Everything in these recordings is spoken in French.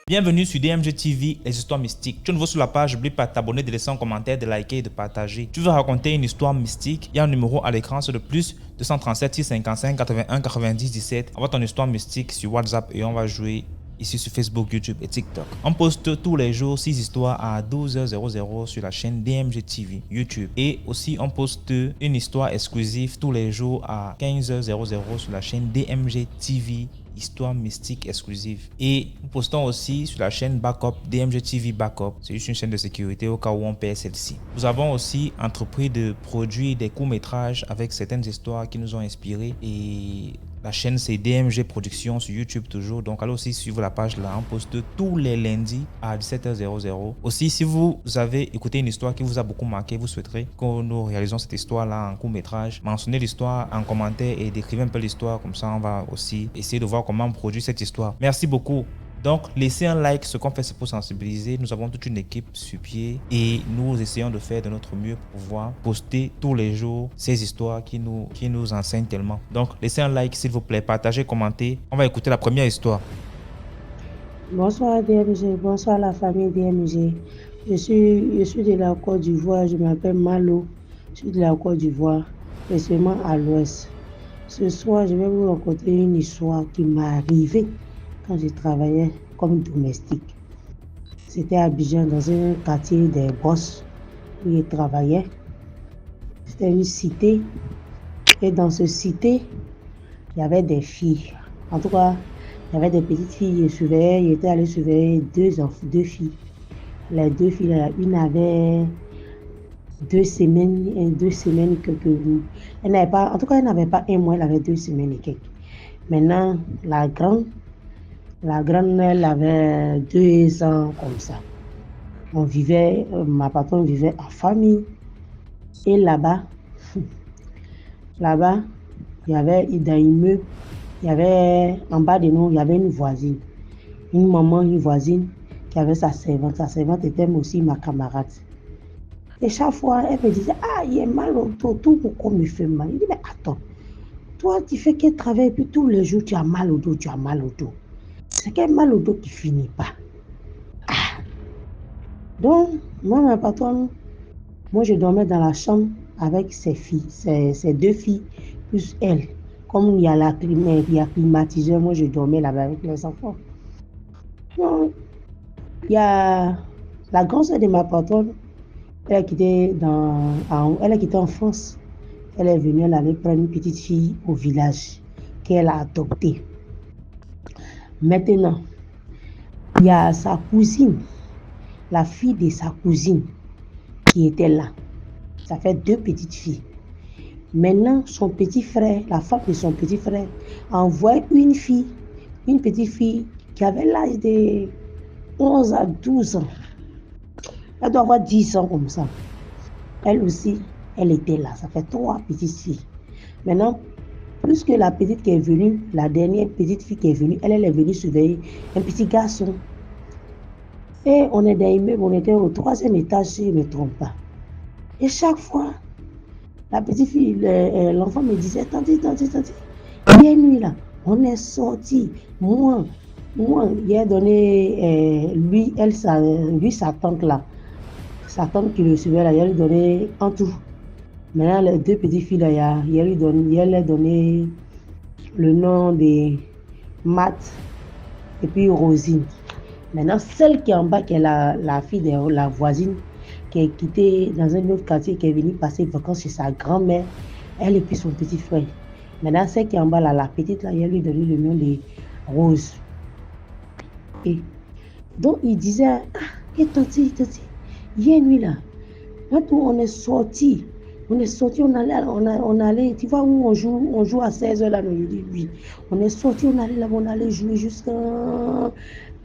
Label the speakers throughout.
Speaker 1: Bienvenue sur DMG TV, les histoires mystiques. Tu es nouveau sur la page, n'oublie pas de t'abonner, de laisser un commentaire, de liker et de partager. Tu veux raconter une histoire mystique? Il y a un numéro à l'écran, c'est le plus 237 655 81 90 17. Envoie ton histoire mystique sur WhatsApp et on va jouer ici sur Facebook, YouTube et TikTok. On poste tous les jours 6 histoires à 12h00 sur la chaîne DMG TV, YouTube. Et aussi, on poste une histoire exclusive tous les jours à 15h00 sur la chaîne DMG TV, histoire mystique exclusive. Et nous postons aussi sur la chaîne Backup, DMG TV Backup. C'est juste une chaîne de sécurité au cas où on perd celle-ci. Nous avons aussi entrepris de produire des courts-métrages avec certaines histoires qui nous ont inspirés. Et la chaîne c'est DMG Productions sur YouTube toujours. Donc allez aussi suivre la page là. On poste tous les lundis à 17h00. Aussi, si vous avez écouté une histoire qui vous a beaucoup marqué, vous souhaiterez que nous réalisons cette histoire là en court-métrage, mentionnez l'histoire en commentaire et décrivez un peu l'histoire. Comme ça, on va aussi essayer de voir comment on produit cette histoire. Merci beaucoup. Donc, laissez un like, ce qu'on fait c'est pour sensibiliser. Nous avons toute une équipe sur pied et nous essayons de faire de notre mieux pour pouvoir poster tous les jours ces histoires qui nous enseignent tellement. Donc, laissez un like s'il vous plaît, partagez, commentez. On va écouter la première histoire.
Speaker 2: Bonsoir DMG, bonsoir la famille DMG. Je suis de la Côte d'Ivoire, je m'appelle Malo. Je suis de la Côte d'Ivoire, précisément à l'ouest. Ce soir, je vais vous raconter une histoire qui m'est arrivée quand je travaillais comme domestique. C'était à Abidjan, dans un quartier des Bosses où je travaillais. C'était une cité. Et dans cette cité, il y avait des filles. En tout cas, il y avait des petites filles. Il était allé surveiller deux filles. Les deux filles, une avait 2 semaines et 2 semaines quelques jours. Elle n'avait pas un mois, elle avait 2 semaines et quelques. Maintenant, la grande, elle avait 2 ans comme ça. Ma patronne vivait en famille. Et là-bas, il y avait dans l'immeuble, il y avait en bas de nous, il y avait une voisine. Une maman, une voisine qui avait sa servante. Sa servante était aussi ma camarade. Et chaque fois, elle me disait, ah, il est mal au dos, tout pourquoi me fait mal. Je dis, mais attends, toi, tu fais quel travail, et puis tous les jours, tu as mal au dos, tu as mal au dos. C'est quel mal au dos qui finit pas. Ah. Donc, moi, ma patronne, je dormais dans la chambre avec ses filles, ses 2 filles, plus elle. Comme il y a climatiseur, moi, je dormais là-bas avec les enfants. Donc, il y a la grande sœur de ma patronne, elle a quitté en France. Elle est venue, elle allait prendre une petite fille au village qu'elle a adoptée. Maintenant, il y a sa cousine, la fille de sa cousine qui était là. Ça fait 2 petites filles. Maintenant, son petit frère, la femme de son petit frère, a envoyé une petite fille qui avait l'âge de 11 à 12 ans. Elle doit avoir 10 ans comme ça. Elle aussi, elle était là. Ça fait 3 petites filles. Maintenant, plus que la petite qui est venue, la dernière petite fille qui est venue, elle est venue surveiller un petit garçon. Et on est dans l'immeuble, on était au 3e étage, si je ne me trompe pas. Et chaque fois, la petite fille, l'enfant me disait, tante, hier nuit là, on est sorti. Moi, il a donné, sa tante là, sa tante qui le suivait là, il a lui donné en tout. Maintenant, les 2 petites filles là, il a donné le nom de Matt et puis Rosine. Maintenant, celle qui est en bas, qui est la fille de la voisine, qui est quittée dans un autre quartier, qui est venue passer des vacances chez sa grand-mère, elle et puis son petit frère. Maintenant, celle qui est en bas, là, la petite, là, il a lui donné le nom de Rose. Et donc, il disait, ah, tati, hier nuit là, on est sorti, on allait, tu vois où on joue à 16h là, je dis oui. On est sorti, on allait là, on allait jouer jusqu'à...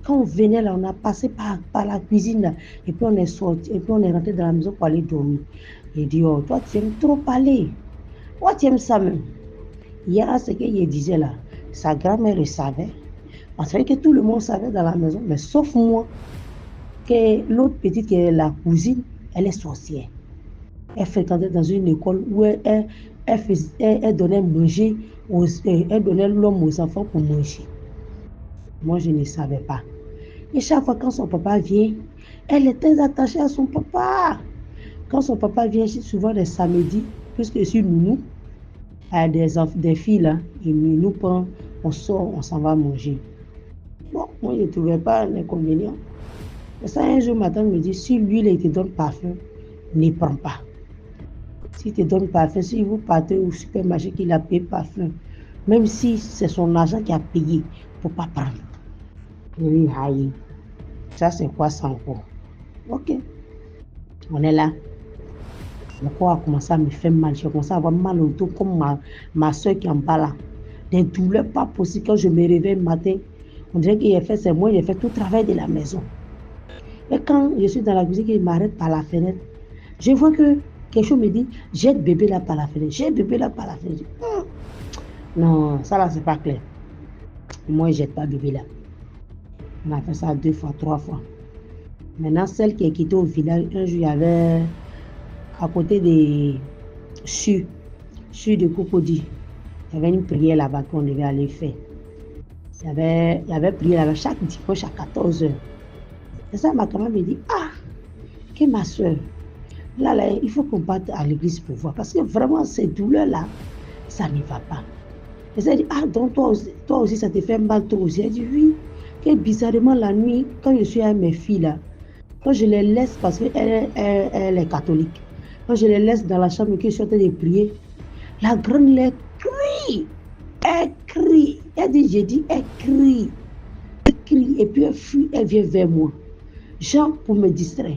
Speaker 2: Quand on venait là, on a passé par la cuisine là, et puis on est sorti, et puis on est rentré dans la maison pour aller dormir. Il dit, oh, toi tu aimes trop parler. Toi tu aimes ça même. Il y a ce qu'il disait là, sa grand-mère le savait. On savait que tout le monde savait dans la maison, mais sauf moi, que l'autre petite qui est la cousine, elle est sorcière. Elle fréquentait dans une école où elle donnait manger, elle donnait l'homme aux enfants pour manger. Moi, je ne savais pas. Et chaque fois quand son papa vient, elle est très attachée à son papa. Quand son papa vient, souvent les samedis, puisque je suis nounou, à des filles là, il nous prend, on sort, on s'en va manger. Bon, moi, je ne trouvais pas l'inconvénient. Et ça, un jour, matin, me dit, si lui, il te donne parfum, ne prends pas. S'il te donne parfum, si vous partez au supermarché qu'il a payé parfum, même si c'est son argent qui a payé, il ne faut pas prendre. Je lui aïe, ça c'est quoi ça encore? Ok, on est là. Le corps a commencé à me faire mal. J'ai commencé à avoir mal au dos comme ma soeur qui est en bas là. Des douleurs pas possibles. Quand je me réveille le matin, on dirait qu'il a fait, c'est moi, il a fait tout le travail de la maison. Et quand je suis dans la cuisine, il m'arrête par la fenêtre, je vois que quelque chose me dit, jette bébé là par la fenêtre, jette bébé là par la fenêtre. Non, ça là, c'est pas clair. Moi, je jette pas bébé là. On a fait ça 2 fois, 3 fois. Maintenant, celle qui est quittée au village, un jour, il y avait à côté des sur de Cocody, il y avait une prière là-bas qu'on devait aller faire. Il y avait prière là-bas chaque dimanche à 14h. Et ça, ma camarade me dit, ah, que ma soeur, là, il faut qu'on parte à l'église pour voir. Parce que vraiment, ces douleurs-là, ça ne va pas. Et ça dit, ah, donc toi aussi, ça te fait mal, toi aussi. Elle dit, oui. Que bizarrement, la nuit, quand je suis avec mes filles là, quand je les laisse, parce qu'elle est catholique, quand je les laisse dans la chambre que je suis en train de prier, la grande les crie. Elle crie. Elle dit, j'ai dit, elle crie. Elle crie et puis elle fuit, elle vient vers moi. Genre pour me distraire.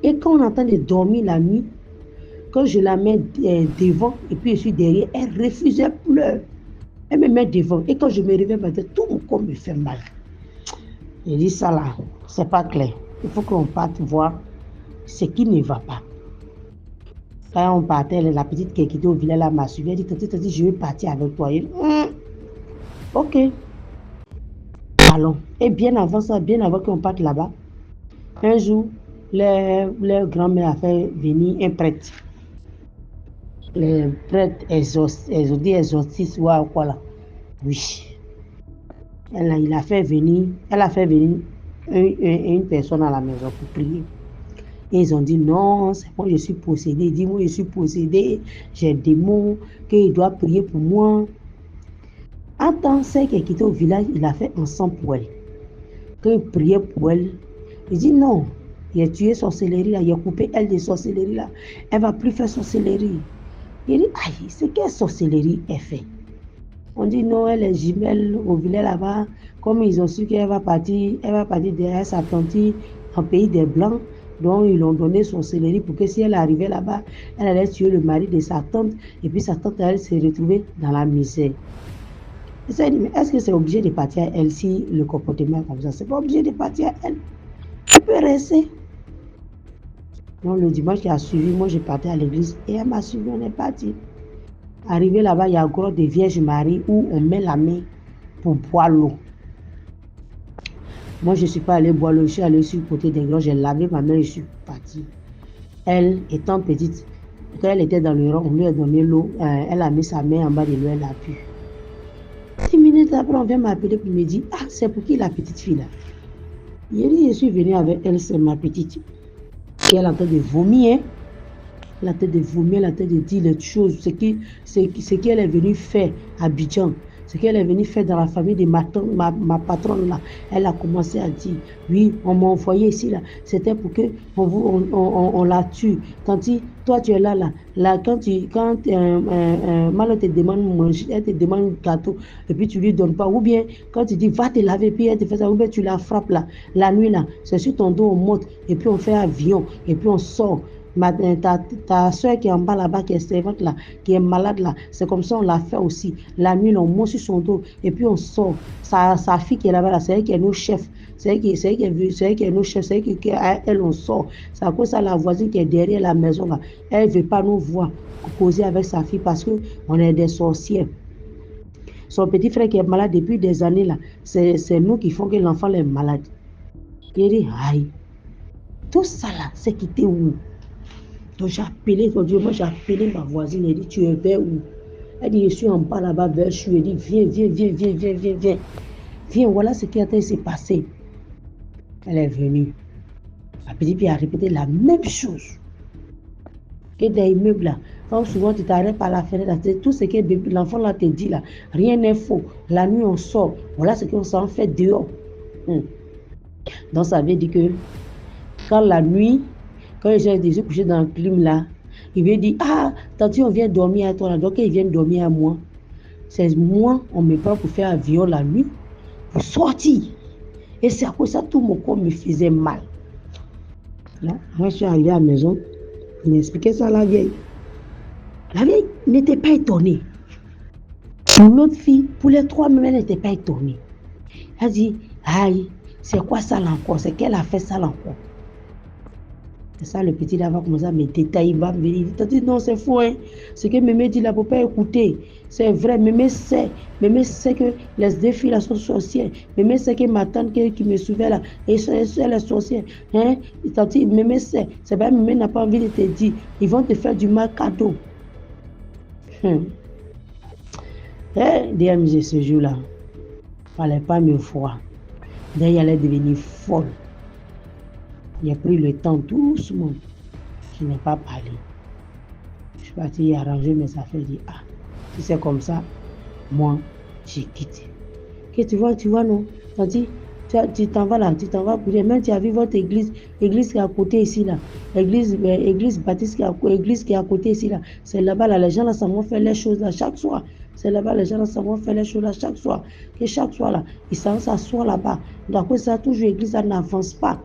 Speaker 2: Et quand on entend de dormir la nuit, quand je la mets devant et puis je suis derrière, elle refuse, elle pleure. Elle me met devant. Et quand je me réveille matin, tout mon corps me fait mal. Je dis ça là, c'est pas clair. Il faut qu'on parte voir ce qui ne va pas. Quand on partait, la petite qui était au village là m'a suivi. Elle dit, tati, je vais partir avec toi. Ok. Allons. Et bien avant ça, bien avant qu'on parte là-bas, un jour, leur grand-mère a fait venir un prêtre. Le prêtre exorciste ou quoi là. Oui. Elle a fait venir une personne à la maison pour prier. Et ils ont dit non, c'est moi je suis possédé. Dis-moi, je suis possédé, j'ai des démons, qu'il doit prier pour moi. En tant celle qui est quittée au village, il a fait un sang pour elle. Quand il priait pour elle, il dit non, il a tué sorcellerie là, il a coupé elle de sorcellerie là. Elle ne va plus faire sorcellerie. Il dit, aïe, c'est quelle sorcellerie elle fait? On dit non, elle est jumelle au village là-bas. Comme ils ont su qu'elle va partir derrière sa tante en pays des Blancs. Donc ils l'ont donné sorcellerie pour que si elle arrivait là-bas, elle allait tuer le mari de sa tante. Et puis sa tante allait se retrouver dans la misère. Est-ce que c'est obligé de partir à elle si le comportement est comme ça? C'est pas obligé de partir à elle. Elle peut rester. Donc le dimanche qui a suivi, moi je partais à l'église et elle m'a suivi, on est parti. Arrivé là-bas, il y a encore des Vierges Marie où on met la main pour boire l'eau. Moi, je ne suis pas allée boire l'eau, je suis allée sur le côté des grands, j'ai lavé ma main et je suis partie. Elle, étant petite, quand elle était dans le rang, on lui a donné l'eau, elle a mis sa main en bas de l'eau, elle a bu. 10 minutes après, on vient m'appeler pour me dire, ah, c'est pour qui la petite fille là? Je suis venue avec elle, c'est ma petite. Et elle est en train de vomir, la tête de vomir, la tête de dire les choses, ce qu'elle est venue faire à Abidjan, ce qu'elle est venue faire dans la famille de ma patronne là. Elle a commencé à dire, oui, on m'a envoyé ici là, c'était pour que on la tue. Quand toi tu es là, quand Malo te demande manger, elle te demande gâteau, et puis tu lui donnes pas, ou bien quand tu dis va te laver, puis elle te fait ça, ou bien tu la frappes là, la nuit là, c'est sur ton dos, on monte, et puis on fait avion, et puis on sort. Ta soeur qui est en bas là-bas, qui est servante là, qui est malade là, c'est comme ça on l'a fait aussi. La nuit, on monte sur son dos et puis on sort. Sa fille qui est là-bas, là, c'est elle qui est nos chefs. C'est elle qui est nos chefs, c'est elle on sort. C'est à cause de la voisine qui est derrière la maison là. Elle ne veut pas nous voir causer avec sa fille parce qu'on est des sorcières. Son petit frère qui est malade depuis des années là, c'est nous qui font que l'enfant est malade. Il dit, aïe, tout ça là, c'est quitté où? Donc j'ai appelé, moi j'ai appelé ma voisine, elle dit, tu es vers où? Elle dit, je suis en bas là-bas, vers je suis. Elle dit, viens, viens, viens, viens, viens, viens, viens. Viens, voilà ce qui s'est passé. Elle est venue. La petite fille a répété la même chose. Que des immeubles là, quand souvent tu t'arrêtes par la fenêtre, tout ce que l'enfant là te dit là, rien n'est faux. La nuit on sort, voilà ce qu'on s'en fait dehors. Donc ça veut dire que quand la nuit, quand les gens étaient couchés dans le clim là, il veut dire, ah, tantôt on vient dormir à toi là, donc ils viennent dormir à moi. C'est moi, on me prend pour faire avion la nuit, pour sortir. Et c'est à cause de ça, tout mon corps me faisait mal. Là, moi je suis allée à la maison, il m'expliquait ça à la vieille. La vieille n'était pas étonnée. L'autre fille, pour les trois, même, elle n'était pas étonnée. Elle dit, aïe, c'est quoi ça là encore? C'est qu'elle a fait ça là encore. C'est ça, le petit là va commencer à me détailler, il va me dire, non, c'est faux, hein. Ce que Mémé dit là, il ne faut pas écouter. C'est vrai, Mémé sait que les deux filles là sont sorcières. Mémé sait que ma tante qui me suivait là, elle est sorcière. Hein? Mémé sait, c'est pas Mémé n'a pas envie de te dire, ils vont te faire du mal cadeau. DMG ce jour-là, il fallait pas me voir. D'ailleurs, elle allait devenir folle. J'ai pris le temps doucement. Je n'ai pas parlé. Je suis parti arranger mes affaires. Je dis, ah, si c'est comme ça, moi, j'ai quitté. Que tu vois, non? Tu t'en vas là, tu t'en vas pour dire, même tu as vu votre église qui est à côté ici là, église baptiste église qui est à côté ici là, c'est là-bas là, les gens là, ça vont faire les choses là chaque soir. C'est là-bas, les gens là, ça vont faire les choses là chaque soir. Que chaque soir là, ils s'assoient là-bas. Donc ça, toujours l'église, ça n'avance pas.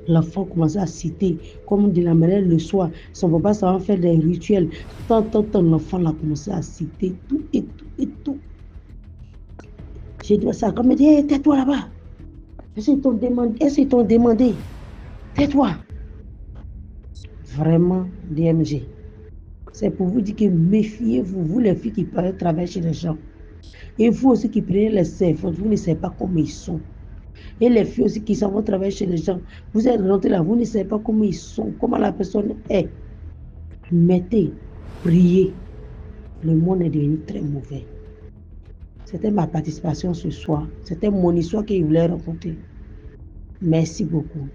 Speaker 2: L'enfant commençait à citer, comme de la manière le soir, son papa, ça va faire des rituels. Tant, l'enfant là commencé à citer tout et tout et tout. J'ai dit ça, comme il dit, hey, tais-toi là-bas. Est-ce qu'ils t'ont demandé? Tais-toi. Vraiment, DMG. C'est pour vous dire que méfiez-vous, vous les filles qui travaillent chez les gens. Et vous aussi qui prenez les servants, vous ne savez pas comment ils sont. Et les filles aussi qui s'en vont travailler chez les gens, vous êtes rentrés là, vous ne savez pas comment ils sont, comment la personne est. Mettez, priez. Le monde est devenu très mauvais. C'était ma participation ce soir. C'était mon histoire que je voulais raconter. Merci beaucoup.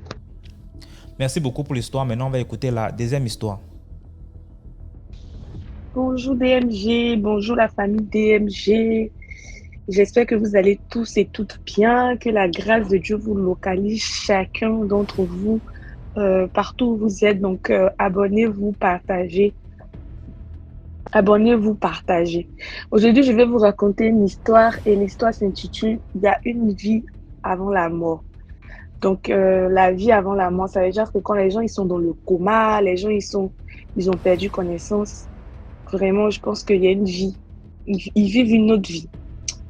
Speaker 1: Merci beaucoup pour l'histoire. Maintenant, on va écouter la deuxième histoire.
Speaker 3: Bonjour DMG, bonjour la famille DMG. J'espère que vous allez tous et toutes bien, que la grâce de Dieu vous localise chacun d'entre vous partout où vous êtes. Donc, abonnez-vous, partagez. Abonnez-vous, partagez. Aujourd'hui, je vais vous raconter une histoire et l'histoire s'intitule « Il y a une vie avant la mort ». Donc, la vie avant la mort, ça veut dire que quand les gens ils sont dans le coma, les gens ils ont perdu connaissance. Vraiment, je pense qu'il y a une vie. Ils vivent une autre vie.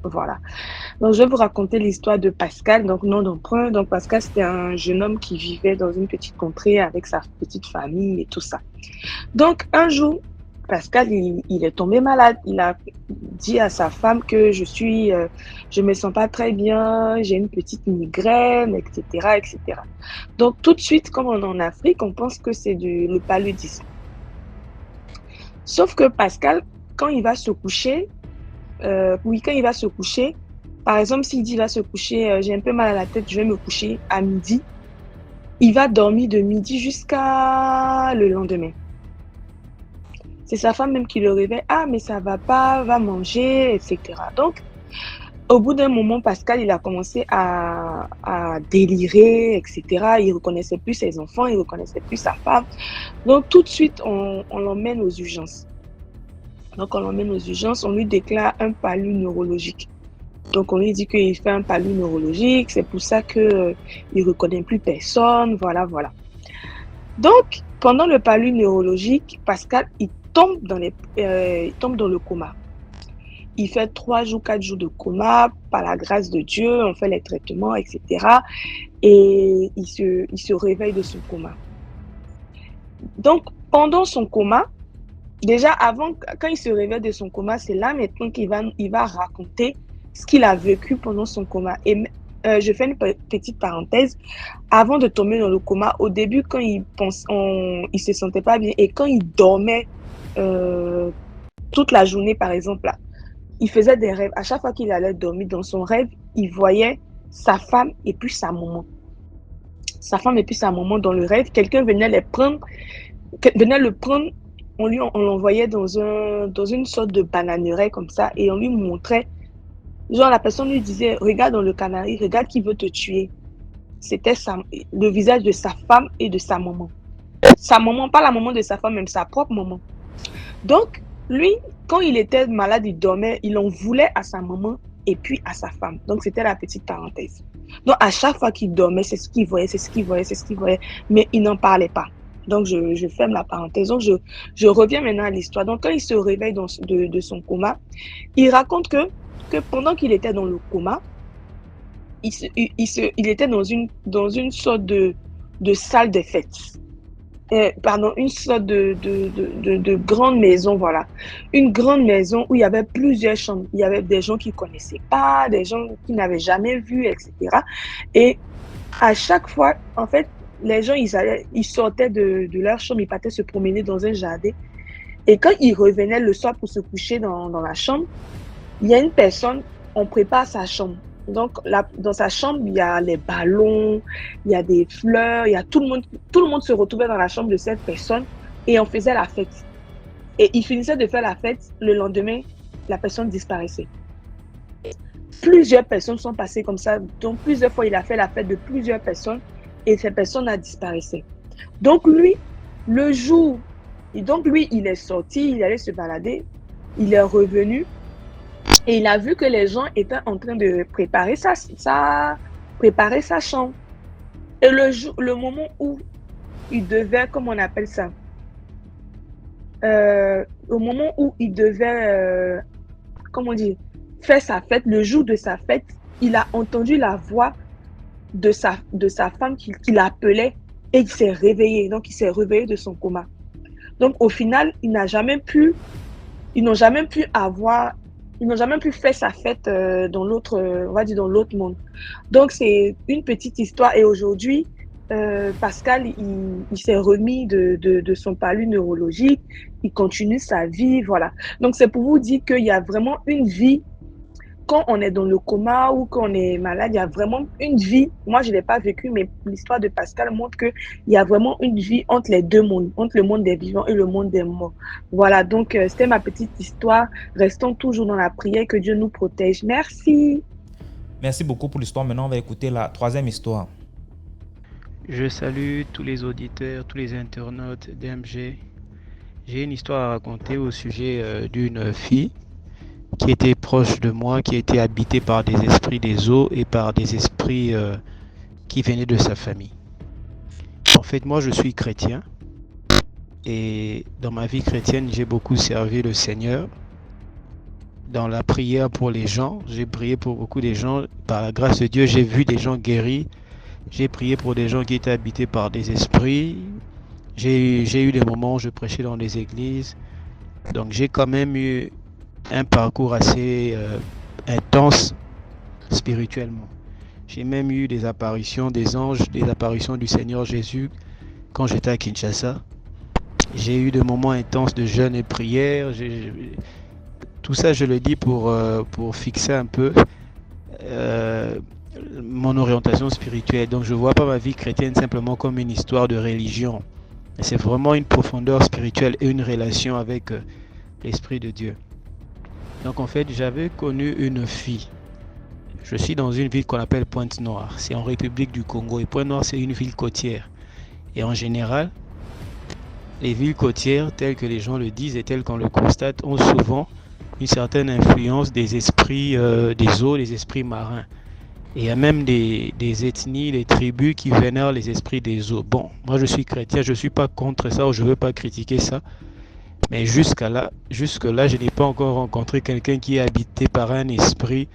Speaker 3: Voilà. Donc, je vais vous raconter l'histoire de Pascal, donc nom d'emprunt. Donc, Pascal, c'était un jeune homme qui vivait dans une petite contrée avec sa petite famille et tout ça. Donc, un jour, Pascal, il est tombé malade. Il a dit à sa femme que je me sens pas très bien, j'ai une petite migraine, etc., etc. Donc, tout de suite, comme on est en Afrique, on pense que c'est le paludisme. Sauf que Pascal, quand il va se coucher, par exemple, s'il dit il va se coucher, j'ai un peu mal à la tête, je vais me coucher à midi, il va dormir de midi jusqu'à le lendemain. C'est sa femme même qui le réveille, ah mais ça va pas, va manger, etc. Donc, au bout d'un moment, Pascal, il a commencé à délirer, etc. Il reconnaissait plus ses enfants, il reconnaissait plus sa femme. Donc, tout de suite, on l'emmène aux urgences. On lui déclare un palu neurologique. Donc, on lui dit qu'il fait un palu neurologique, c'est pour ça qu'il ne reconnaît plus personne, voilà. Donc, pendant le palu neurologique, Pascal, il tombe dans le coma. Il fait 3 jours, 4 jours de coma, par la grâce de Dieu, on fait les traitements, etc. Et il se réveille de son coma. Donc, pendant son coma, déjà quand il se réveille de son coma, c'est là maintenant qu'il va raconter ce qu'il a vécu pendant son coma. Et je fais une petite parenthèse. Avant de tomber dans le coma, au début, quand il se sentait pas bien et quand il dormait toute la journée, par exemple, là, il faisait des rêves. À chaque fois qu'il allait dormir dans son rêve, il voyait sa femme et puis sa maman. Sa femme et puis sa maman dans le rêve. Quelqu'un venait venait le prendre. On l'envoyait dans une sorte de bananeraie comme ça et on lui montrait. Genre, la personne lui disait, regarde dans le canari, regarde qui veut te tuer. C'était le visage de sa femme et de sa maman. Sa maman, pas la maman de sa femme, même sa propre maman. Donc, lui, quand il était malade, il dormait, il en voulait à sa maman et puis à sa femme. Donc, c'était la petite parenthèse. Donc, à chaque fois qu'il dormait, c'est ce qu'il voyait, c'est ce qu'il voyait, c'est ce qu'il voyait, mais il n'en parlait pas. Donc, je ferme la parenthèse. Donc, je reviens maintenant à l'histoire. Donc, quand il se réveille de son coma, il raconte que pendant qu'il était dans le coma, il était dans une sorte de salle de fête. Pardon, une sorte de grande maison, voilà. Une grande maison où il y avait plusieurs chambres. Il y avait des gens qui ne connaissaient pas, des gens qui n'avaient jamais vu, etc. Et à chaque fois, en fait, les gens, ils sortaient de leur chambre, ils partaient se promener dans un jardin. Et quand ils revenaient le soir pour se coucher dans la chambre, il y a une personne, on prépare sa chambre. Donc, dans sa chambre, il y a les ballons, il y a des fleurs, il y a tout le monde se retrouvait dans la chambre de cette personne et on faisait la fête. Et il finissait de faire la fête, le lendemain, la personne disparaissait. Plusieurs personnes sont passées comme ça, donc plusieurs fois, il a fait la fête de plusieurs personnes et ces personnes ont disparu. Donc, lui, il est sorti, il allait se balader, il est revenu. Et il a vu que les gens étaient en train de préparer sa chambre. Et le moment où il devait, comment on appelle ça, au moment où il devait, faire sa fête, le jour de sa fête, il a entendu la voix de sa femme qui l'appelait et il s'est réveillé. Donc, il s'est réveillé de son coma. Donc, au final, ils n'ont jamais pu faire sa fête dans l'autre, on va dire dans l'autre monde. Donc, c'est une petite histoire. Et aujourd'hui, Pascal, il s'est remis de son palu neurologique. Il continue sa vie, voilà. Donc, c'est pour vous dire qu'il y a vraiment une vie. Quand on est dans le coma ou quand on est malade, il y a vraiment une vie. Moi, je ne l'ai pas vécu, mais l'histoire de Pascal montre qu'il y a vraiment une vie entre les deux mondes, entre le monde des vivants et le monde des morts. Voilà, donc c'était ma petite histoire. Restons toujours dans la prière, que Dieu nous protège. Merci.
Speaker 1: Merci beaucoup pour l'histoire. Maintenant, on va écouter la troisième histoire.
Speaker 4: Je salue tous les auditeurs, tous les internautes d'MG. J'ai une histoire à raconter au sujet d'une fille qui était proche de moi, qui était habitée par des esprits des eaux et par des esprits qui venaient de sa famille. En fait, moi, je suis chrétien et dans ma vie chrétienne, j'ai beaucoup servi le Seigneur. Dans la prière pour les gens, j'ai prié pour beaucoup de gens. Par la grâce de Dieu, j'ai vu des gens guéris. J'ai prié pour des gens qui étaient habités par des esprits. J'ai eu des moments où je prêchais dans des églises. Donc, j'ai quand même eu un parcours assez intense spirituellement. J'ai même eu des apparitions des anges, des apparitions du Seigneur Jésus quand j'étais à Kinshasa. J'ai eu des moments intenses de jeûne et prière. Tout ça, je le dis pour fixer un peu mon orientation spirituelle. Donc, je ne vois pas ma vie chrétienne simplement comme une histoire de religion. C'est vraiment une profondeur spirituelle et une relation avec l'Esprit de Dieu. Donc en fait, j'avais connu une fille. Je suis dans une ville qu'on appelle Pointe-Noire. C'est en République du Congo. Et Pointe-Noire, c'est une ville côtière. Et en général, les villes côtières, telles que les gens le disent et telles qu'on le constate, ont souvent une certaine influence des esprits des eaux, des esprits marins. Et il y a même des ethnies, des tribus qui vénèrent les esprits des eaux. Bon, moi je suis chrétien, je ne suis pas contre ça ou je ne veux pas critiquer ça. Mais jusque-là, je n'ai pas encore rencontré quelqu'un qui est habité par un esprit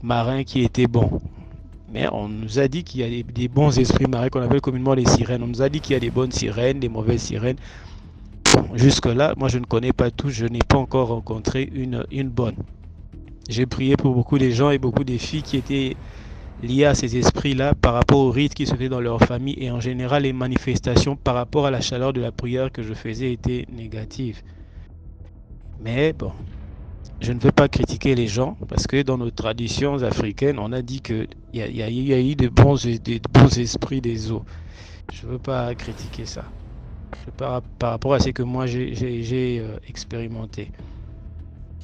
Speaker 4: marin qui était bon. Mais on nous a dit qu'il y a des bons esprits marins qu'on appelle communément les sirènes. On nous a dit qu'il y a des bonnes sirènes, des mauvaises sirènes. Bon, jusque-là, moi je ne connais pas tout, je n'ai pas encore rencontré une bonne. J'ai prié pour beaucoup de gens et beaucoup de filles qui étaient liées à ces esprits-là par rapport au rite qui se fait dans leur famille et en général les manifestations par rapport à la chaleur de la prière que je faisais étaient négatives. Mais bon, je ne veux pas critiquer les gens parce que dans nos traditions africaines, on a dit qu'il y a eu de bons esprits des eaux. Je ne veux pas critiquer ça. Par rapport à ce que moi j'ai expérimenté.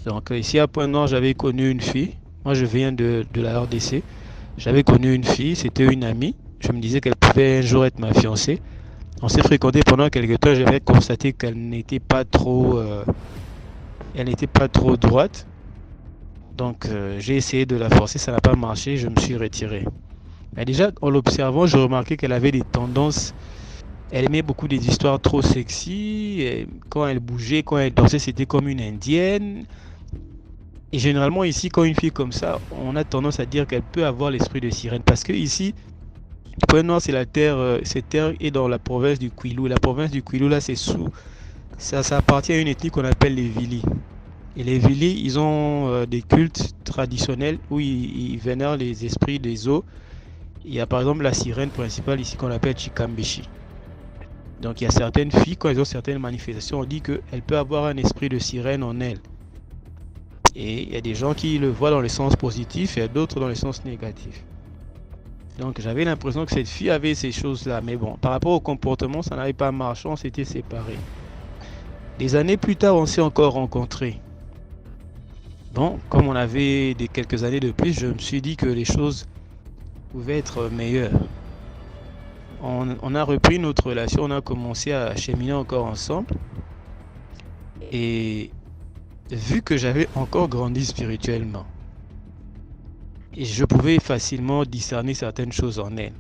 Speaker 4: Donc ici à Pointe-Noire, j'avais connu une fille. Moi, je viens de la RDC. J'avais connu une fille, c'était une amie. Je me disais qu'elle pouvait un jour être ma fiancée. On s'est fréquenté pendant quelques temps. J'avais constaté qu'elle n'était pas trop, elle n'était pas trop droite. Donc j'ai essayé de la forcer, ça n'a pas marché. Je me suis retiré. Mais déjà, en l'observant, je remarquais qu'elle avait des tendances. Elle aimait beaucoup des histoires trop sexy. Et quand elle bougeait, quand elle dansait, c'était comme une indienne. Et généralement ici, quand une fille comme ça, on a tendance à dire qu'elle peut avoir l'esprit de sirène. Parce que ici, Pointe-Noire, c'est la terre, cette terre est dans la province du Kwilu. La province du Kwilu, là, c'est ça appartient à une ethnie qu'on appelle les Vili. Et les Vili, ils ont des cultes traditionnels où ils vénèrent les esprits des eaux. Il y a par exemple la sirène principale ici qu'on appelle Chikambeshi. Donc il y a certaines filles, quand elles ont certaines manifestations, on dit qu'elles peuvent avoir un esprit de sirène en elles. Et il y a des gens qui le voient dans le sens positif et d'autres dans le sens négatif. Donc j'avais l'impression que cette fille avait ces choses-là. Mais bon, par rapport au comportement, ça n'avait pas marché, on s'était séparés. Des années plus tard, on s'est encore rencontrés. Bon, comme on avait quelques années de plus, je me suis dit que les choses pouvaient être meilleures. On a repris notre relation, on a commencé à cheminer encore ensemble. Et vu que j'avais encore grandi spirituellement, et je pouvais facilement discerner certaines choses en elle.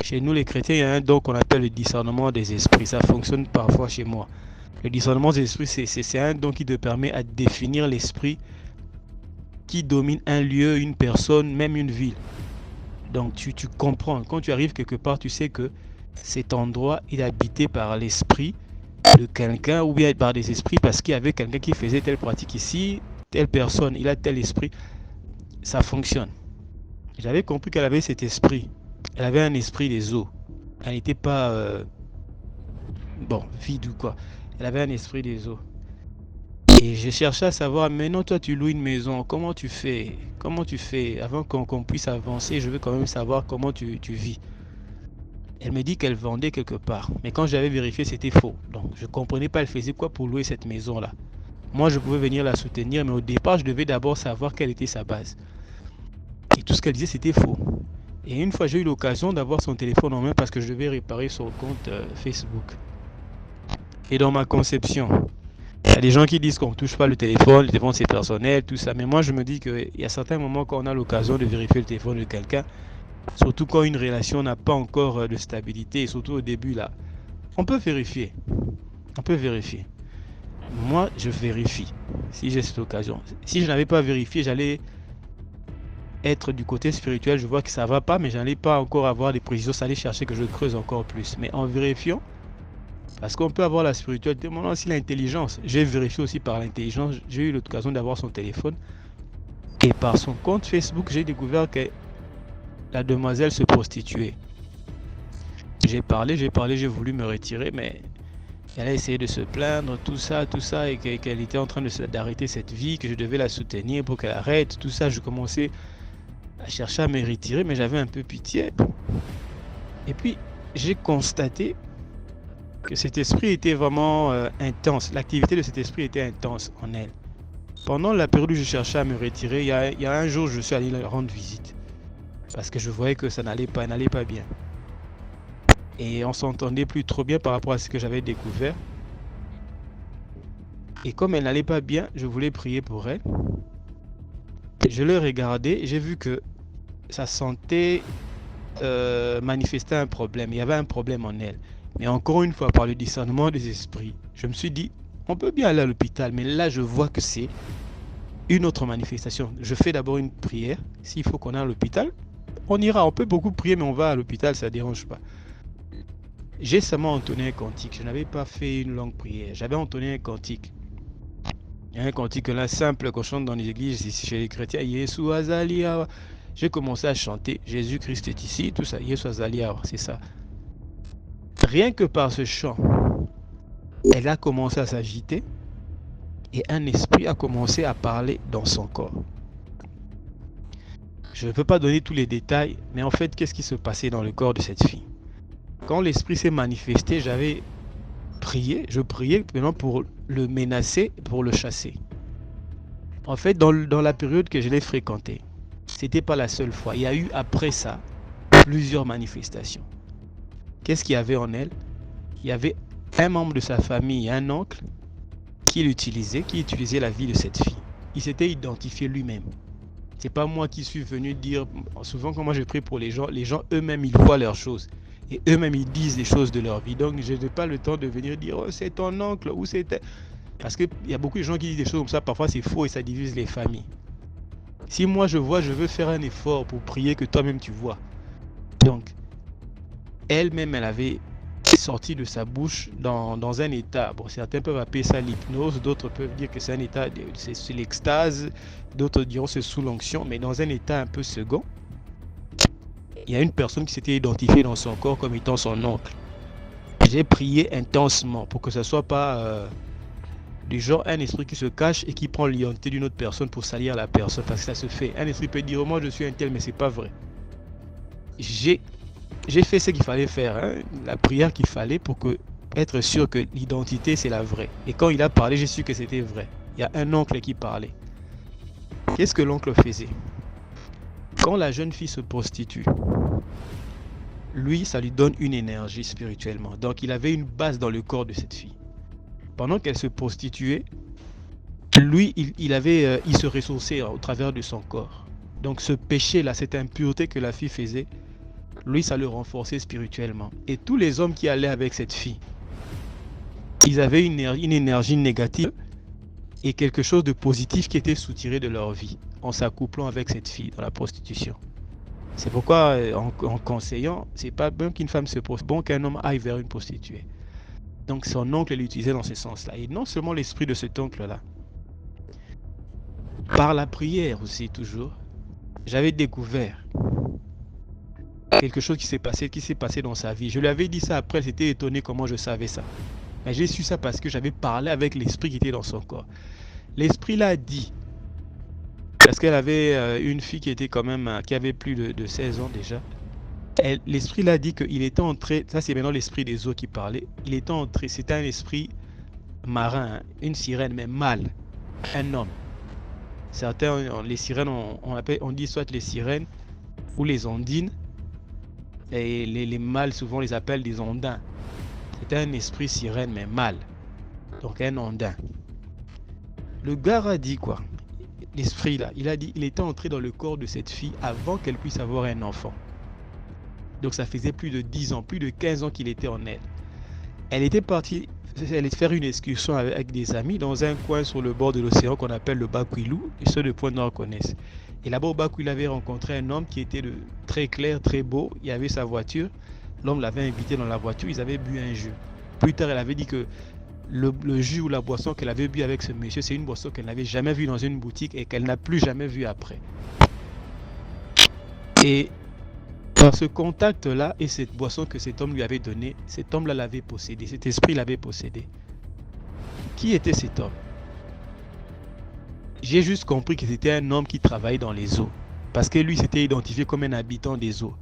Speaker 4: Chez nous les chrétiens, il y a un don qu'on appelle le discernement des esprits. Ça fonctionne parfois chez moi. Le discernement des esprits, c'est un don qui te permet à définir l'esprit qui domine un lieu, une personne, même une ville. Donc tu comprends, quand tu arrives quelque part, tu sais que cet endroit est habité par l'esprit de quelqu'un ou bien par des esprits parce qu'il y avait quelqu'un qui faisait telle pratique ici, telle personne, il a tel esprit. Ça fonctionne. J'avais compris qu'elle avait cet esprit. Elle avait un esprit des eaux. Elle n'était pas vide ou quoi. Elle avait un esprit des eaux. Et j'ai cherché à savoir, mais non, toi tu loues une maison, comment tu fais? Avant qu'on puisse avancer, je veux quand même savoir comment tu vis. Elle me dit qu'elle vendait quelque part. Mais quand j'avais vérifié, c'était faux. Donc je ne comprenais pas, elle faisait quoi pour louer cette maison-là. Moi, je pouvais venir la soutenir, mais au départ, je devais d'abord savoir quelle était sa base. Et tout ce qu'elle disait, c'était faux. Et une fois, j'ai eu l'occasion d'avoir son téléphone en main parce que je devais réparer son compte Facebook. Et dans ma conception, il y a des gens qui disent qu'on ne touche pas le téléphone c'est personnel, tout ça. Mais moi, je me dis qu'il y a certains moments quand on a l'occasion de vérifier le téléphone de quelqu'un, surtout quand une relation n'a pas encore de stabilité, et surtout au début, là, on peut vérifier. Moi, je vérifie si j'ai cette occasion. Si je n'avais pas vérifié, j'allais être du côté spirituel. Je vois que ça ne va pas, mais je n'allais pas encore avoir des précisions. Ça allait chercher que je creuse encore plus. Mais en vérifiant, parce qu'on peut avoir la spiritualité, mais aussi l'intelligence. J'ai vérifié aussi par l'intelligence. J'ai eu l'occasion d'avoir son téléphone. Et par son compte Facebook, j'ai découvert que la demoiselle se prostituait. J'ai parlé, j'ai voulu me retirer, mais elle a essayé de se plaindre, tout ça, et qu'elle était en train d'arrêter cette vie, que je devais la soutenir pour qu'elle arrête, tout ça. Je commençais à chercher à me retirer, mais j'avais un peu pitié. Et puis, j'ai constaté que cet esprit était vraiment intense. L'activité de cet esprit était intense en elle. Pendant la période où je cherchais à me retirer, il y a un jour, je suis allé leur rendre visite. Parce que je voyais que ça n'allait pas bien. Et on s'entendait plus trop bien par rapport à ce que j'avais découvert. Et comme elle n'allait pas bien, je voulais prier pour elle. Je l'ai regardée et j'ai vu que sa santé manifestait un problème. Il y avait un problème en elle. Mais encore une fois, par le discernement des esprits, je me suis dit, on peut bien aller à l'hôpital, mais là je vois que c'est une autre manifestation. Je fais d'abord une prière. S'il faut qu'on aille à l'hôpital, on ira. On peut beaucoup prier, mais on va à l'hôpital, ça ne dérange pas. J'ai seulement entonné un cantique. Je n'avais pas fait une longue prière. J'avais entonné un cantique. Il y a un cantique là simple qu'on chante dans les églises chez les chrétiens. Yesu Azalia. J'ai commencé à chanter Jésus-Christ est ici, tout ça, Yesu Azaliar, c'est ça. Rien que par ce chant, elle a commencé à s'agiter et un esprit a commencé à parler dans son corps. Je ne peux pas donner tous les détails, mais en fait, qu'est-ce qui se passait dans le corps de cette fille? Quand l'esprit s'est manifesté, j'avais prié, je priais maintenant pour le menacer, pour le chasser. En fait, dans la période que je l'ai fréquenté, c'était pas la seule fois. Il y a eu après ça plusieurs manifestations. Qu'est-ce qu'il y avait en elle? Il y avait un membre de sa famille, un oncle, qui utilisait la vie de cette fille. Il s'était identifié lui-même. C'est pas moi qui suis venu dire, souvent quand moi je prie pour les gens eux-mêmes ils voient leurs choses. Et eux-mêmes ils disent les choses de leur vie. Donc je n'ai pas le temps de venir dire, oh, c'est ton oncle, ou c'était... Parce qu'il y a beaucoup de gens qui disent des choses comme ça, parfois c'est faux et ça divise les familles. Si moi je vois, je veux faire un effort pour prier que toi-même tu vois. Donc, elle-même, elle avait sorti de sa bouche dans un état, bon, certains peuvent appeler ça l'hypnose, d'autres peuvent dire que c'est un état, c'est l'extase, d'autres diront c'est sous l'onction, mais dans un état un peu second, il y a une personne qui s'était identifiée dans son corps comme étant son oncle. J'ai prié intensement pour que ce ne soit pas du genre un esprit qui se cache et qui prend l'identité d'une autre personne pour salir la personne, parce que ça se fait. Un esprit peut dire, oh, moi je suis un tel, mais c'est pas vrai. J'ai fait ce qu'il fallait faire, hein, la prière qu'il fallait pour être sûr que l'identité c'est la vraie. Et quand il a parlé, j'ai su que c'était vrai. Il y a un oncle qui parlait. Qu'est-ce que l'oncle faisait? Quand la jeune fille se prostitue, lui, ça lui donne une énergie spirituellement. Donc il avait une base dans le corps de cette fille. Pendant qu'elle se prostituait, lui, il se ressourçait au travers de son corps. Donc ce péché-là, cette impureté que la fille faisait, lui, ça le renforçait spirituellement. Et tous les hommes qui allaient avec cette fille, ils avaient une énergie négative et quelque chose de positif qui était soutiré de leur vie en s'accouplant avec cette fille dans la prostitution. C'est pourquoi, en conseillant, c'est pas bon qu'une femme se prostitue, bon qu'un homme aille vers une prostituée. Donc son oncle l'utilisait dans ce sens-là. Et non seulement l'esprit de cet oncle-là, par la prière aussi toujours, j'avais découvert quelque chose qui s'est passé dans sa vie. Je lui avais dit ça après, elle s'était étonnée comment je savais ça. Mais j'ai su ça parce que j'avais parlé avec l'esprit qui était dans son corps. L'esprit l'a dit, parce qu'elle avait une fille qui était quand même, qui avait plus de 16 ans déjà. L'esprit l'a dit qu'il était entré, ça c'est maintenant l'esprit des eaux qui parlait, il était entré, c'était un esprit marin, hein, une sirène, mais mâle, un homme. Certains, les sirènes, on dit soit les sirènes ou les ondines, et les mâles souvent les appellent des ondins. C'était un esprit sirène, mais mâle, donc un ondin. Le gars a dit quoi? L'esprit là, il a dit, il était entré dans le corps de cette fille avant qu'elle puisse avoir un enfant. Donc ça faisait plus de 10 ans, plus de 15 ans qu'il était en elle. Elle était partie faire une excursion avec des amis dans un coin sur le bord de l'océan qu'on appelle le Bakwilou, et ceux de Pointe-Noire connaissent. Et là-bas au Bakwilou, il avait rencontré un homme qui était très clair, très beau, il avait sa voiture, l'homme l'avait invité dans la voiture, ils avaient bu un jus. Plus tard, elle avait dit que le jus ou la boisson qu'elle avait bu avec ce monsieur, c'est une boisson qu'elle n'avait jamais vue dans une boutique et qu'elle n'a plus jamais vue après. Et par ce contact-là et cette boisson que cet homme lui avait donnée, cet homme-là l'avait possédé, cet esprit l'avait possédé. Qui était cet homme? J'ai juste compris que c'était un homme qui travaillait dans les eaux, parce que lui s'était identifié comme un habitant des eaux.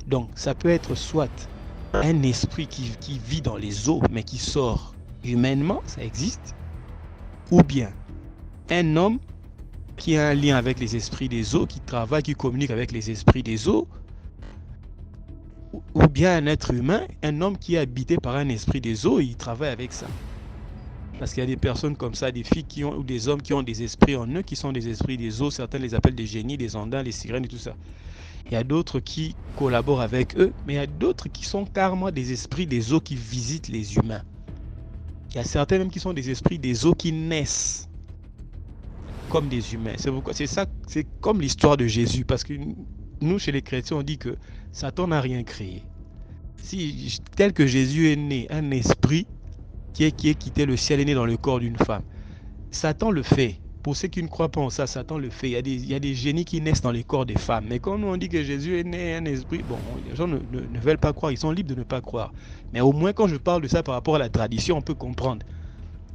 Speaker 4: Donc ça peut être soit un esprit qui vit dans les eaux, mais qui sort humainement, ça existe, ou bien un homme qui a un lien avec les esprits des eaux, qui travaille, qui communique avec les esprits des eaux, ou bien un être humain, un homme qui est habité par un esprit des eaux et il travaille avec ça. Parce qu'il y a des personnes comme ça, des filles ou des hommes qui ont des esprits en eux, qui sont des esprits des eaux, certains les appellent des génies, des ondins, les sirènes et tout ça. Il y a d'autres qui collaborent avec eux, mais il y a d'autres qui sont carrément des esprits des eaux qui visitent les humains. Il y a certains même qui sont des esprits des eaux qui naissent comme des humains. C'est comme l'histoire de Jésus, parce que nous, chez les chrétiens, on dit que Satan n'a rien créé. Si, tel que Jésus est né, un esprit qui est quitté le ciel, est né dans le corps d'une femme. Satan le fait, pour ceux qui ne croient pas en ça, Satan le fait. Il y a des génies qui naissent dans les corps des femmes. Mais quand nous on dit que Jésus est né un esprit, bon, les gens ne veulent pas croire, ils sont libres de ne pas croire. Mais au moins quand je parle de ça par rapport à la tradition, on peut comprendre.